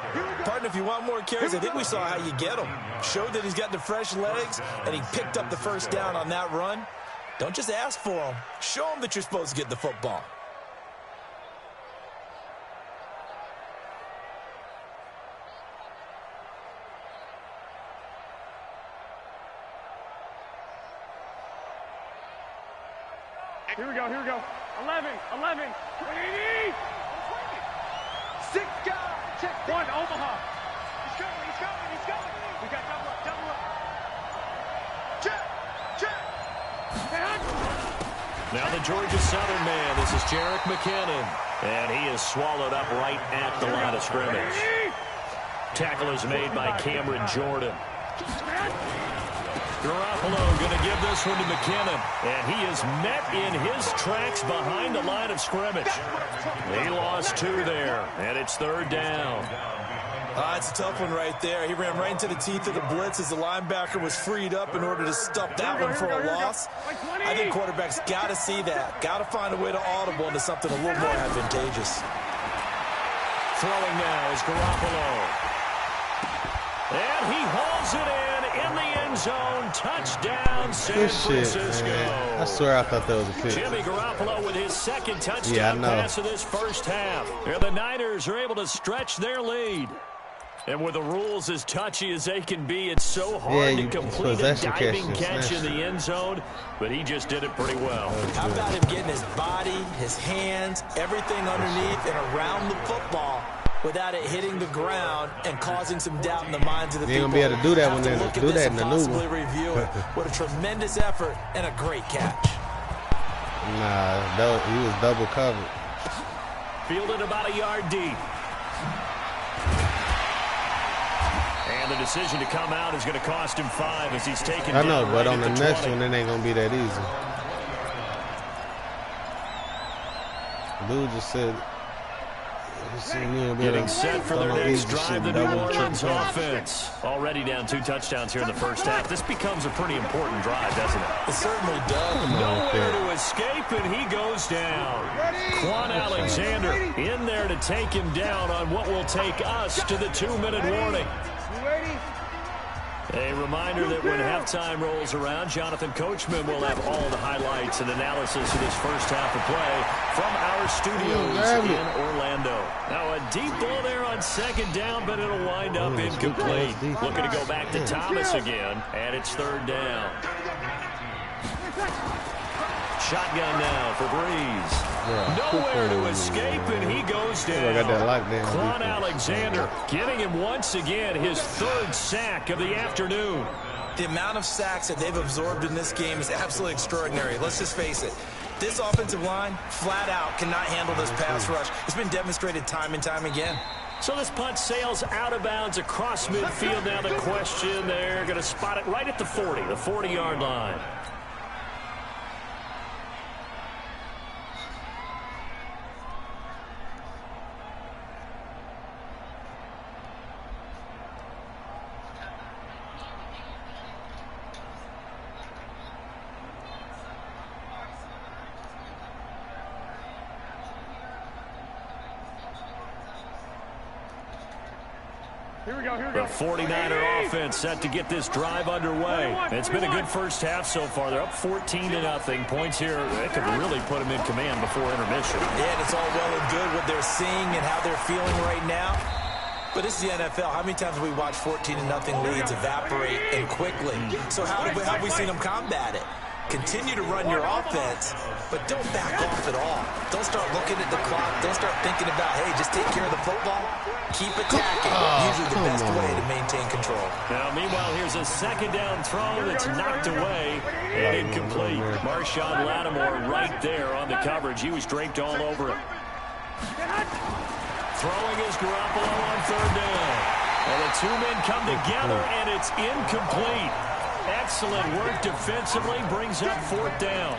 Partner, if you want more carries, I think we saw how you get him. Showed that he's got the fresh legs, and he picked up the first down on that run. Don't just ask for him. Show him that you're supposed to get the football. Here we go. 11, 20. 6 guys. Check. One, Omaha. He's coming. We got double up. Check. Now the Georgia Southern man. This is Jerick McKinnon. And he is swallowed up right at the line of scrimmage. Tackle is made by Cameron Jordan. Garoppolo going to give this one to McKinnon. And he is met in his tracks behind the line of scrimmage. He lost 2 there, and it's 3rd down. It's a tough one right there. He ran right into the teeth of the blitz as the linebacker was freed up in order to stop that one for a loss. I think quarterbacks got to see that. Got to find a way to audible into something a little more advantageous. Throwing now is Garoppolo. And he hauls it in the end zone. Touchdown, San Francisco. Man. I swear I thought that was a pick. Jimmy Garoppolo with his second touchdown pass of this first half. And the Niners are able to stretch their lead. And with the rules as touchy as they can be, it's so hard to complete a diving catch in the end zone. But he just did it pretty well. How about him getting his body, his hands, everything underneath and around the football without it hitting the ground and causing some doubt in the minds of the people. You ain't gonna be able to do that when they do that in the new one. Review it. What a tremendous effort and a great catch. Nah, he was double covered. Fielded about a yard deep. And the decision to come out is going to cost him 5 as he's taken down. I know, but right on the next 20. one, it ain't going to be that easy. Dude just said, getting set for their next drive, the New Orleans offense. Already down 2 touchdowns here in the first half. This becomes a pretty important drive, doesn't it? It certainly does. Nowhere to escape, and he goes down. Quan Alexander in there to take him down on what will take us to the 2-minute warning. A reminder that when halftime rolls around, Jonathan Coachman will have all the highlights and analysis of this first half of play from our studios in Orlando. Now a deep ball there on 2nd down, but it'll wind up incomplete. Looking to go back to Thomas again, and it's 3rd down. Shotgun now for Breeze. Nowhere to escape, and he goes down. Quan Alexander giving him once again his 3rd sack of the afternoon. The amount of sacks that they've absorbed in this game is absolutely extraordinary. Let's just face it. This offensive line, flat out, cannot handle this pass rush. It's been demonstrated time and time again. So this punt sails out of bounds across midfield. Now the question, they're going to spot it right at the 40-yard line. The 49er offense set to get this drive underway. It's been a good first half so far. They're up 14-0. Points here, they could really put them in command before intermission. Yeah, and it's all well and good what they're seeing and how they're feeling right now. But this is the NFL. How many times have we watched 14-0 leads evaporate and quickly? So how have we seen them combat it? Continue to run your offense, but don't back off at all. Don't start looking at the clock. Don't start thinking about, hey, just take care of the football. Keep attacking. Usually the best way to maintain control. Now, meanwhile, here's a 2nd down throw that's knocked away and incomplete. Marshawn Lattimore right there on the coverage. He was draped all over it. Throwing is Garoppolo on 3rd down. And the 2 men come together, and it's incomplete. Excellent work defensively, brings up 4th down.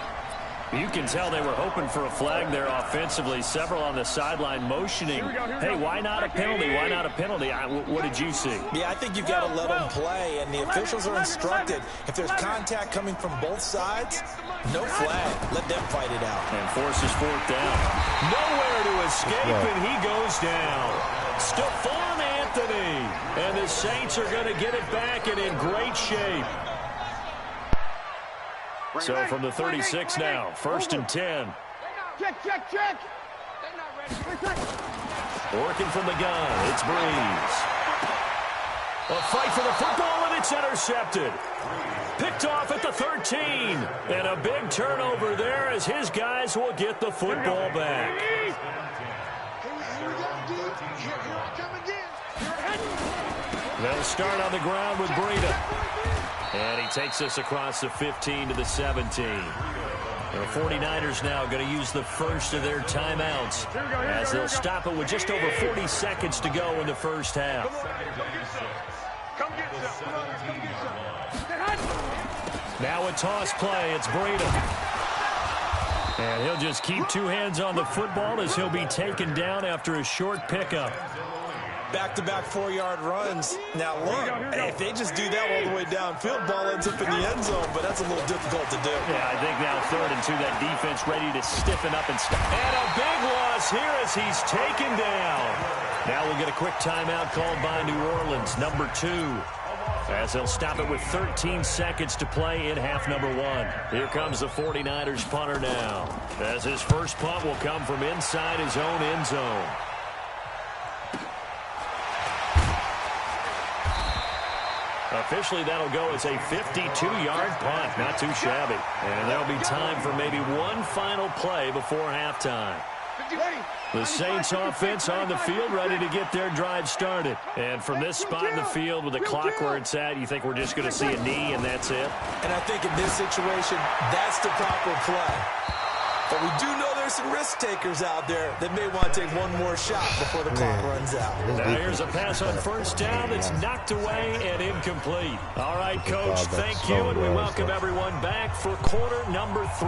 You can tell they were hoping for a flag there offensively. Several on the sideline motioning, hey, why not a penalty? Why not a penalty? What did you see? Yeah, I think you've got to let them play, and the officials are instructed. If there's contact coming from both sides, no flag. Let them fight it out. And forces fourth down. Nowhere to escape, and he goes down. Stephon Anthony. And the Saints are going to get it back and in great shape. So from the 36 now, 1st and 10. Check. Working from the gun, it's Breeze. A fight for the football, and it's intercepted. Picked off at the 13. And a big turnover there as his guys will get the football back. They'll start on the ground with Breida. And he takes us across the 15 to the 17. The 49ers now going to use the first of their timeouts as they'll stop it with just over 40 seconds to go in the first half. Now a toss play. It's Breida. And he'll just keep two hands on the football as he'll be taken down after a short pickup. Back-to-back 4-yard runs. Now, look, if they just do that all the way downfield, ball ends up in the end zone, but that's a little difficult to do. Yeah, I think now 3rd and 2, that defense ready to stiffen up and stop. And a big loss here as he's taken down. Now we'll get a quick timeout called by New Orleans, number 2. As they'll stop it with 13 seconds to play in half number 1. Here comes the 49ers punter now. As his first punt will come from inside his own end zone. Officially, that'll go as a 52-yard punt. Not too shabby. And there'll be time for maybe one final play before halftime. The Saints offense on the field, ready to get their drive started. And from this spot in the field with the clock where it's at, you think we're just going to see a knee and that's it? And I think in this situation, that's the proper play. But we do know there's some risk takers out there that may want to take one more shot before the clock runs out. Now here's a pass on first down that's knocked away and incomplete. All right, Coach, thank you, and we welcome everyone back for quarter number 3.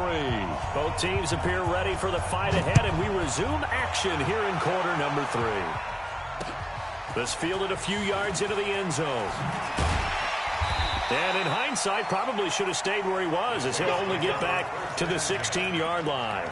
Both teams appear ready for the fight ahead, and we resume action here in quarter number 3. This fielded a few yards into the end zone. And in hindsight, probably should have stayed where he was as he'll only get back to the 16-yard line.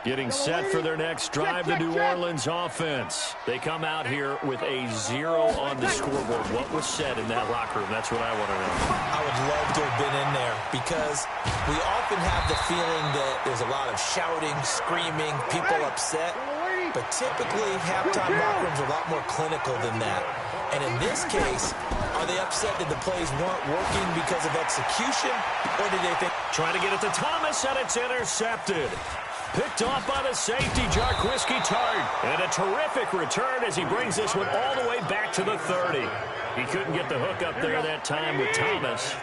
Getting set for their next drive, the New Orleans offense. They come out here with a 0 on the scoreboard. What was said in that locker room? That's what I want to know. I would love to have been in there because we often have the feeling that there's a lot of shouting, screaming, people upset. But typically, halftime locker rooms are a lot more clinical than that. And in this case, are they upset that the plays weren't working because of execution? Or did they think... Trying to get it to Thomas, and it's intercepted. Picked off by the safety, Jarquiski Tartt. And a terrific return as he brings this one all the way back to the 30. He couldn't get the hook up there that time with Thomas.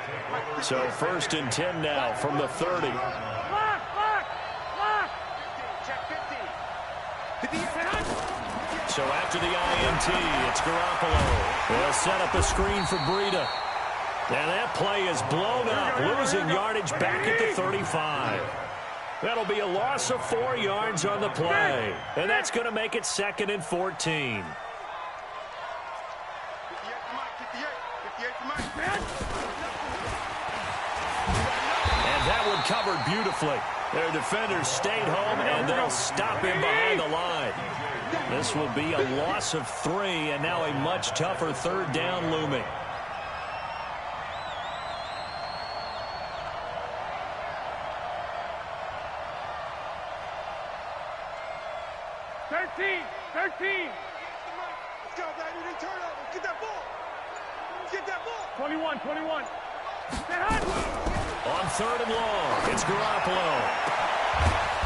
So 1st and 10 now from the 30. So after the INT, it's Garoppolo. They'll set up a screen for Breida. And that play is blown up, losing yardage back at the 35. That'll be a loss of 4 yards on the play. And that's going to make it 2nd and 14. And that one covered beautifully. Their defenders stayed home, and they'll stop him behind the line. This will be a loss of 3, and now a much tougher 3rd down looming. Let's go, baby. They turn over. Get that ball. Get that ball. 21. On 3rd and long, it's Garoppolo.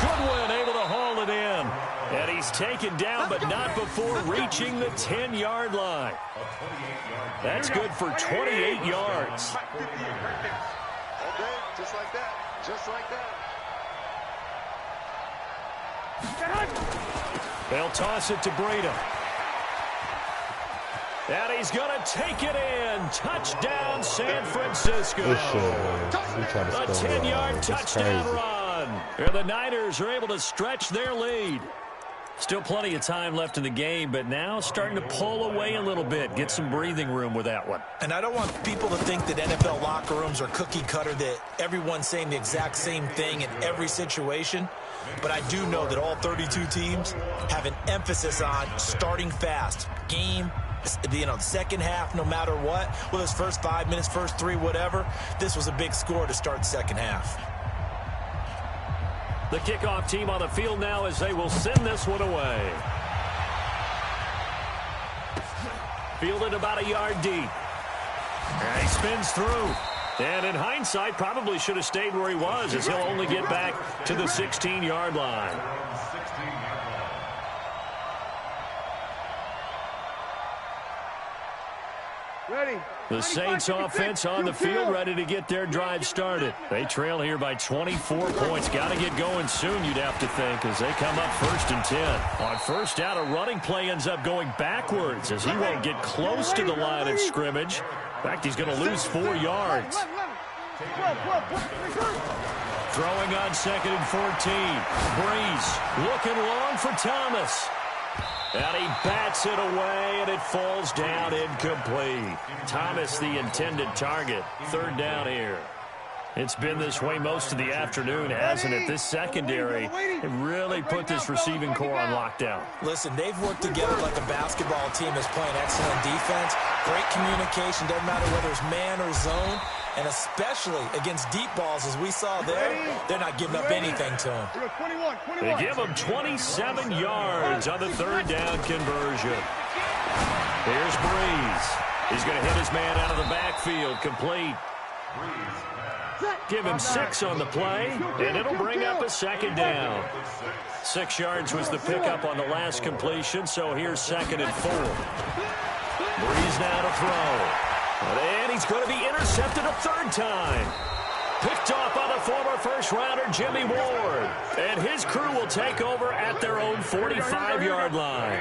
Goodwin able to haul it in. And he's taken down, but not before reaching the 10-yard line. That's good for 28 yards. Okay, just like that. Just like that. They'll toss it to Breida. And he's going to take it in. Touchdown, San Francisco. Good shit, man. A 10-yard touchdown run. And the Niners are able to stretch their lead. Still plenty of time left in the game, but now starting to pull away a little bit. Get some breathing room with that one. And I don't want people to think that NFL locker rooms are cookie cutter, that everyone's saying the exact same thing in every situation. But I do know that all 32 teams have an emphasis on starting fast. Game, the second half, no matter what. Well, those first 5 minutes, first 3, whatever. This was a big score to start the second half. The kickoff team on the field now as they will send this one away. Fielded about a yard deep. And he spins through. And in hindsight, probably should have stayed where he was, as he'll only get back to the 16-yard line. Ready. The Saints offense on the field, ready to get their drive started. They trail here by 24 points. Got to get going soon, you'd have to think, as they come up 1st and 10. On first down, a running play ends up going backwards, as he won't get close to the line of scrimmage. In fact, he's going to lose 4 yards. Throwing on 2nd and 14. Breeze looking long for Thomas. And he bats it away, and it falls down incomplete. Thomas, the intended target. 3rd down here. It's been this way most of the afternoon, hasn't it? This secondary really put this receiving core on lockdown. Listen, they've worked together like a basketball team that's playing excellent defense. Great communication, doesn't matter whether it's man or zone. And especially against deep balls, as we saw there, they're not giving up anything to him. They give him 27 yards on the 3rd down conversion. Here's Breeze. He's going to hit his man out of the backfield, complete. Give him 6 on the play, and it'll bring up a 2nd down. 6 yards was the pickup on the last completion, so here's 2nd and 4. Breeze now to throw. And he's going to be intercepted a 3rd time. Picked off by the former first-rounder Jimmy Ward. And his crew will take over at their own 45-yard line.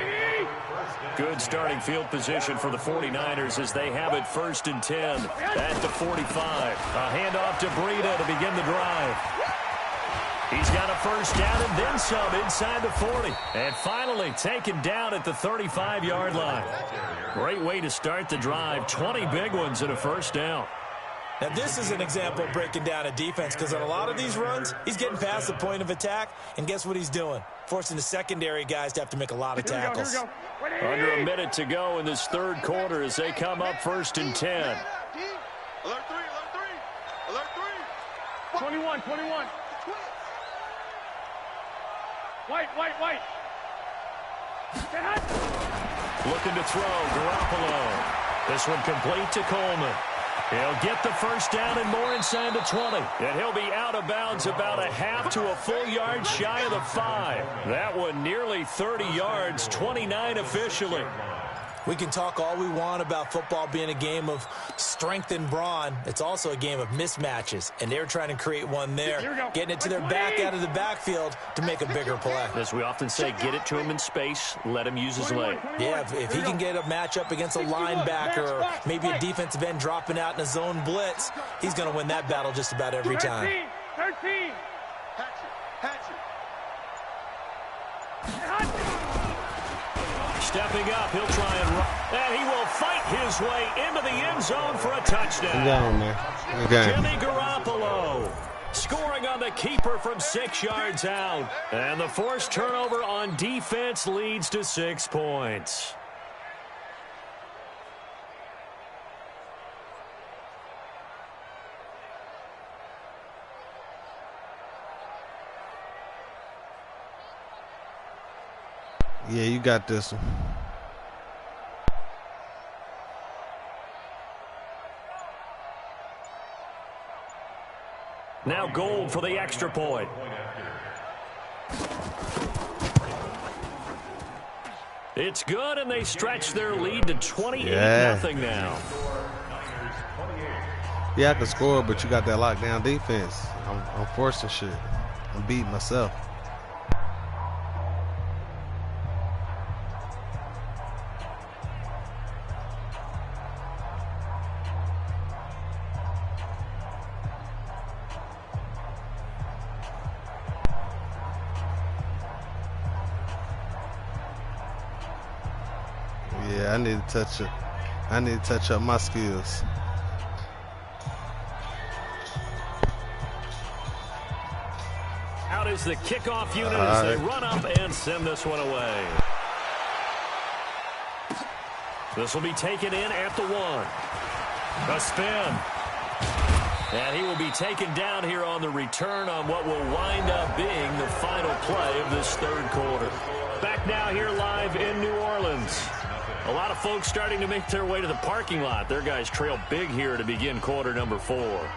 Good starting field position for the 49ers as they have it 1st and 10 at the 45. A handoff to Breida to begin the drive. He's got a 1st down and then some inside the 40. And finally taken down at the 35-yard line. Great way to start the drive. 20 big ones and a 1st down. Now, this is an example of breaking down a defense, because on a lot of these runs, he's getting past the point of attack, and guess what he's doing? Forcing the secondary guys to have to make a lot of tackles. Under a minute to go in this 3rd quarter as they come up 1st and 10. Alert 3, alert 3. 21. White. Looking to throw, Garoppolo. This one complete to Coleman. He'll get the 1st down and more inside the 20. And he'll be out of bounds about a half to a full yard shy of the 5. That one nearly 30 yards, 29 officially. We can talk all we want about football being a game of strength and brawn. It's also a game of mismatches, and they're trying to create one there, getting it to their back out of the backfield to make a bigger play. As we often say, get it to him in space, let him use his leg. Yeah, if he can get a matchup against a linebacker or maybe a defensive end dropping out in a zone blitz, he's going to win that battle just about every time. 13. Stepping up, he'll try and run. And he will fight his way into the end zone for a touchdown. Down, man. Jimmy Garoppolo scoring on the keeper from 6 yards out. And the forced turnover on defense leads to 6 points. Yeah, you got this one. Now Gold for the extra point. It's good, and they stretch their lead to 28-0 now. Yeah, I can score, but you got that lockdown defense. I'm forcing shit. I'm beating myself. Yeah, I need to touch it. I need to touch up my skills. Out is the kickoff unit as they run up and send this one away. This will be taken in at the 1. A spin. And he will be taken down here on the return on what will wind up being the final play of this third quarter. Back now here live in New Orleans. A lot of folks starting to make their way to the parking lot. Their guys trail big here to begin quarter number 4.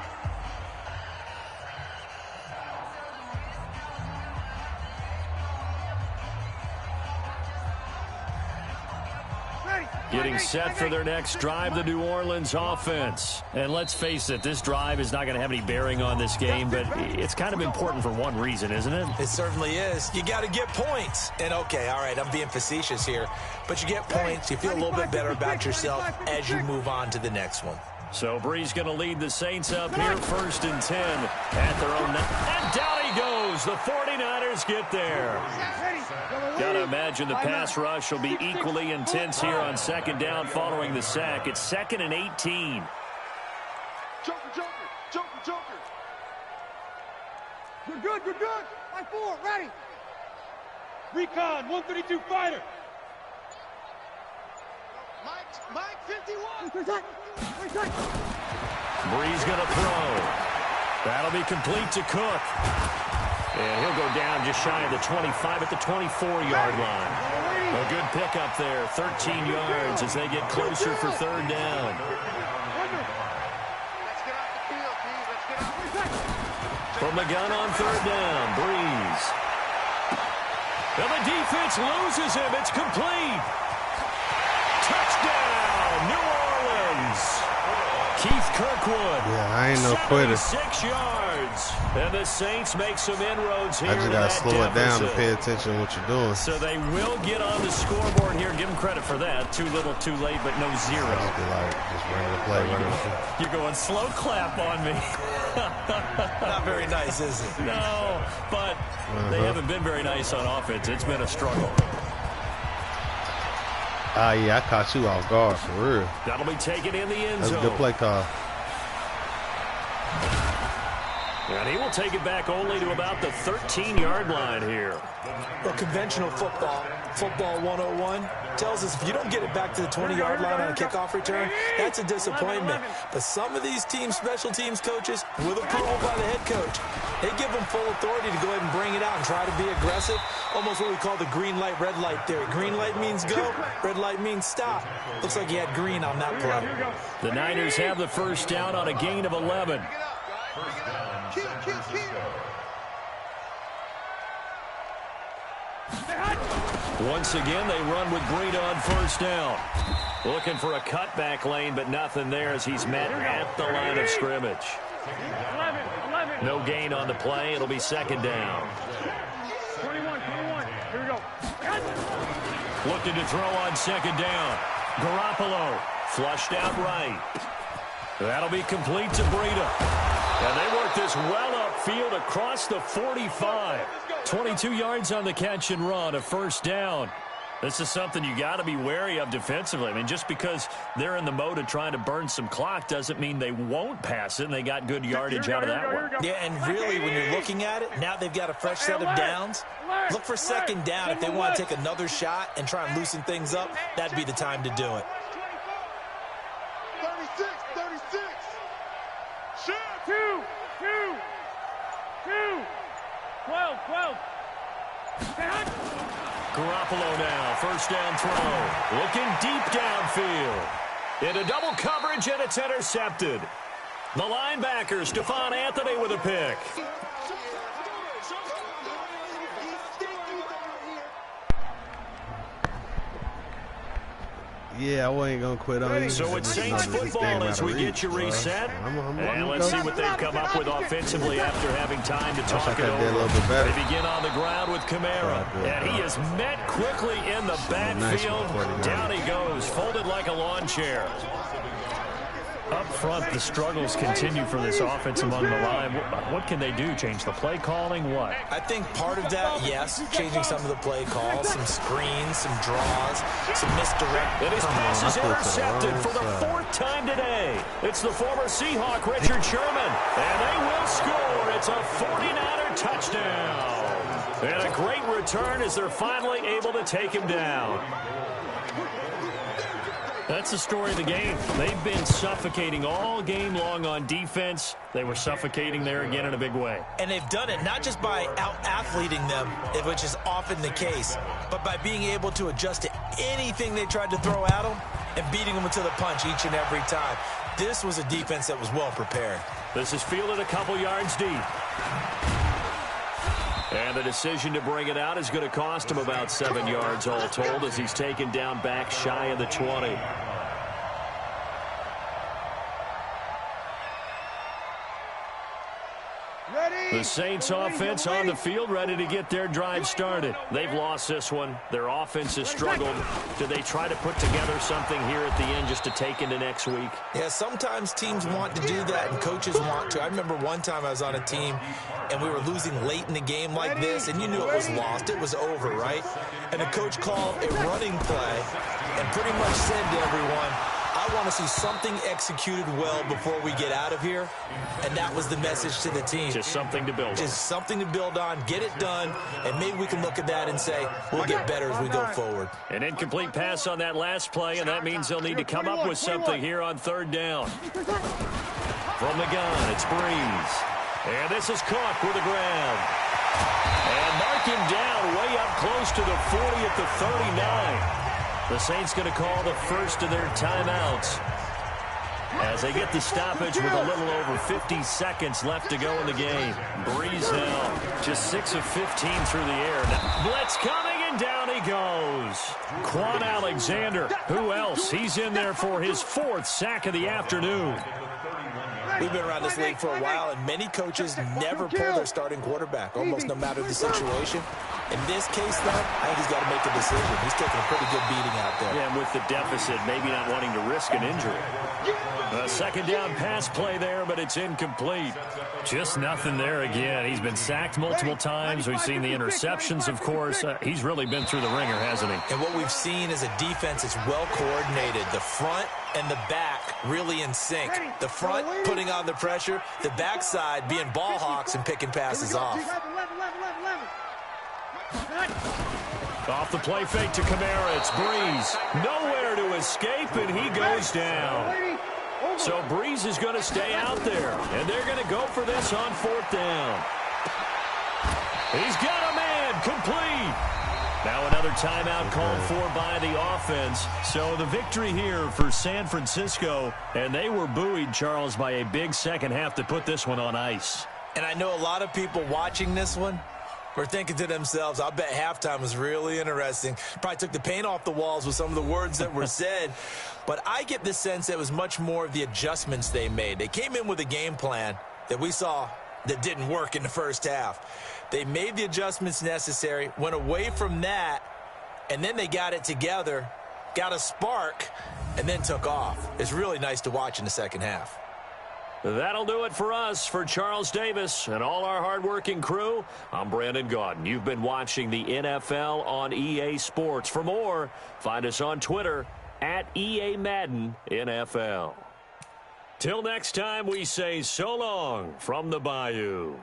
Getting set for their next drive, the New Orleans offense. And let's face it, this drive is not going to have any bearing on this game, but it's kind of important for one reason, isn't it? It certainly is. You got to get points. And, okay, all right, I'm being facetious here, but you get points. You feel a little bit better about yourself as you move on to the next one. So Brees going to lead the Saints up here, 1st and 10 at their own. And down he goes. The 49ers get there. Got to imagine the pass rush will be equally intense here on 2nd down following the sack. It's 2nd and 18. Joker, Joker, Joker, Joker. We're good, we're good. Line 4, ready. Recon, 132 fighter. Mike 51. Brees going to throw. That'll be complete to Cook. And he'll go down just shy of the 25 at the 24-yard line. A good pickup there, 13 yards as they get closer for 3rd down. From the gun on 3rd down, Brees. And the defense loses him. It's complete. Touchdown, New Orleans. Keith Kirkwood. Yeah, I ain't no quitter. 76 yards. And the Saints make some inroads here. I just got to slow it down to pay attention to what you're doing. So they will get on the scoreboard here. Give them credit for that. Too little, too late, but no zero. Just running the play, running the play. You're going slow clap on me. Not very nice, is it? No, but they haven't been very nice on offense. It's been a struggle. Yeah, I caught you off guard, for real. That'll be taken in the end zone. That's a good play call. And he will take it back only to about the 13-yard line here. Well, conventional football 101, tells us if you don't get it back to the 20-yard line on a kickoff return, that's a disappointment. But some of these teams, special teams coaches, with approval by the head coach, they give them full authority to go ahead and bring it out and try to be aggressive. Almost what we call the green light, red light theory. Green light means go, red light means stop. Looks like he had green on that play. The Niners have the 1st down on a gain of 11. Once again, they run with Breida on 1st down. Looking for a cutback lane, but nothing there as he's met at the line of scrimmage. No gain on the play. It'll be 2nd down. 21. Here we go. Looking to throw on 2nd down. Garoppolo flushed out right. That'll be complete to Breida. And they work this well upfield across the 45. 22 yards on the catch and run, a 1st down. This is something you got to be wary of defensively. I mean, just because they're in the mode of trying to burn some clock doesn't mean they won't pass it, and they got good yardage out of that one. Yeah, and really, when you're looking at it, now they've got a fresh set of downs. Look for 2nd down. If they want to take another shot and try and loosen things up, that'd be the time to do it. 36. Shoot. 2. 12. Garoppolo now, 1st down throw. Looking deep downfield. Into double coverage, and it's intercepted. The linebacker, Stephon Anthony, with a pick. Yeah, I wasn't going to quit on you. So it's Saints football as we get you reset. And let's see what they've come up with offensively after having time to talk it over. They begin on the ground with Kamara. And he is met quickly in the backfield. Down he goes, folded like a lawn chair. Up front, the struggles continue for this offense among the line. What can they do? Change the play calling? What? I think part of that, yes, changing some of the play calls, some screens, some draws, some misdirect. And his pass is intercepted for the 4th time today. It's the former Seahawk, Richard Sherman. And they will score. It's a 49er touchdown. And a great return as they're finally able to take him down. That's the story of the game. They've been suffocating all game long on defense. They were suffocating there again in a big way. And they've done it not just by out-athleting them, which is often the case, but by being able to adjust to anything they tried to throw at them and beating them to the punch each and every time. This was a defense that was well prepared. This is fielded a couple yards deep. And the decision to bring it out is going to cost him about 7 yards all told as he's taken down back shy of the 20. The Saints offense on the field ready to get their drive started. They've lost this one. Their offense has struggled. Do they try to put together something here at the end just to take into next week? Yeah, sometimes teams want to do that and coaches want to. I remember one time I was on a team and we were losing late in the game like this, and you knew it was lost. It was over, right? And the coach called a running play and pretty much said to everyone, I want to see something executed well before we get out of here. And that was the message to the team. Just something to build on. Just something to build on, get it done, and maybe we can look at that and say, we'll get better as we go forward. An incomplete pass on that last play, and that means they'll need to come up with something here on 3rd down. From the gun, it's Breeze. And this is caught for the ground. And mark him down way up close to the 40 at the 39. The Saints going to call the first of their timeouts as they get the stoppage with a little over 50 seconds left to go in the game. Breeze now just 6 of 15 through the air. Now, blitz coming, and down he goes. Quan Alexander, who else? He's in there for his 4th sack of the afternoon. We've been around this league for a while, and many coaches never pull their starting quarterback, almost no matter the situation. In this case, though, I think he's got to make a decision. He's taking a pretty good beating out there. Yeah, and with the deficit, maybe not wanting to risk an injury. A 2nd down pass play there, but it's incomplete. Just nothing there again. He's been sacked multiple times. We've seen the interceptions, of course. He's really been through the ringer, hasn't he? And what we've seen is a defense that's well coordinated. The front and the back really in sync. The front putting on the pressure, the backside being ball hawks and picking passes off. Off the play fake to Kamara, it's Breeze. Nowhere to escape, and he goes down. So Breeze is going to stay out there, and they're going to go for this on 4th down. He's got a man, complete. Now another timeout called for by the offense. So the victory here for San Francisco, and they were buoyed, Charles, by a big second half to put this one on ice. And I know a lot of people watching this one were thinking to themselves, I bet halftime was really interesting. Probably took the paint off the walls with some of the words that were said. But I get the sense that it was much more of the adjustments they made. They came in with a game plan that we saw that didn't work in the first half. They made the adjustments necessary, went away from that, and then they got it together, got a spark, and then took off. It's really nice to watch in the second half. That'll do it for us. For Charles Davis and all our hardworking crew, I'm Brandon Gaudin. You've been watching the NFL on EA Sports. For more, find us on Twitter at EA Madden NFL. Till next time, we say so long from the Bayou.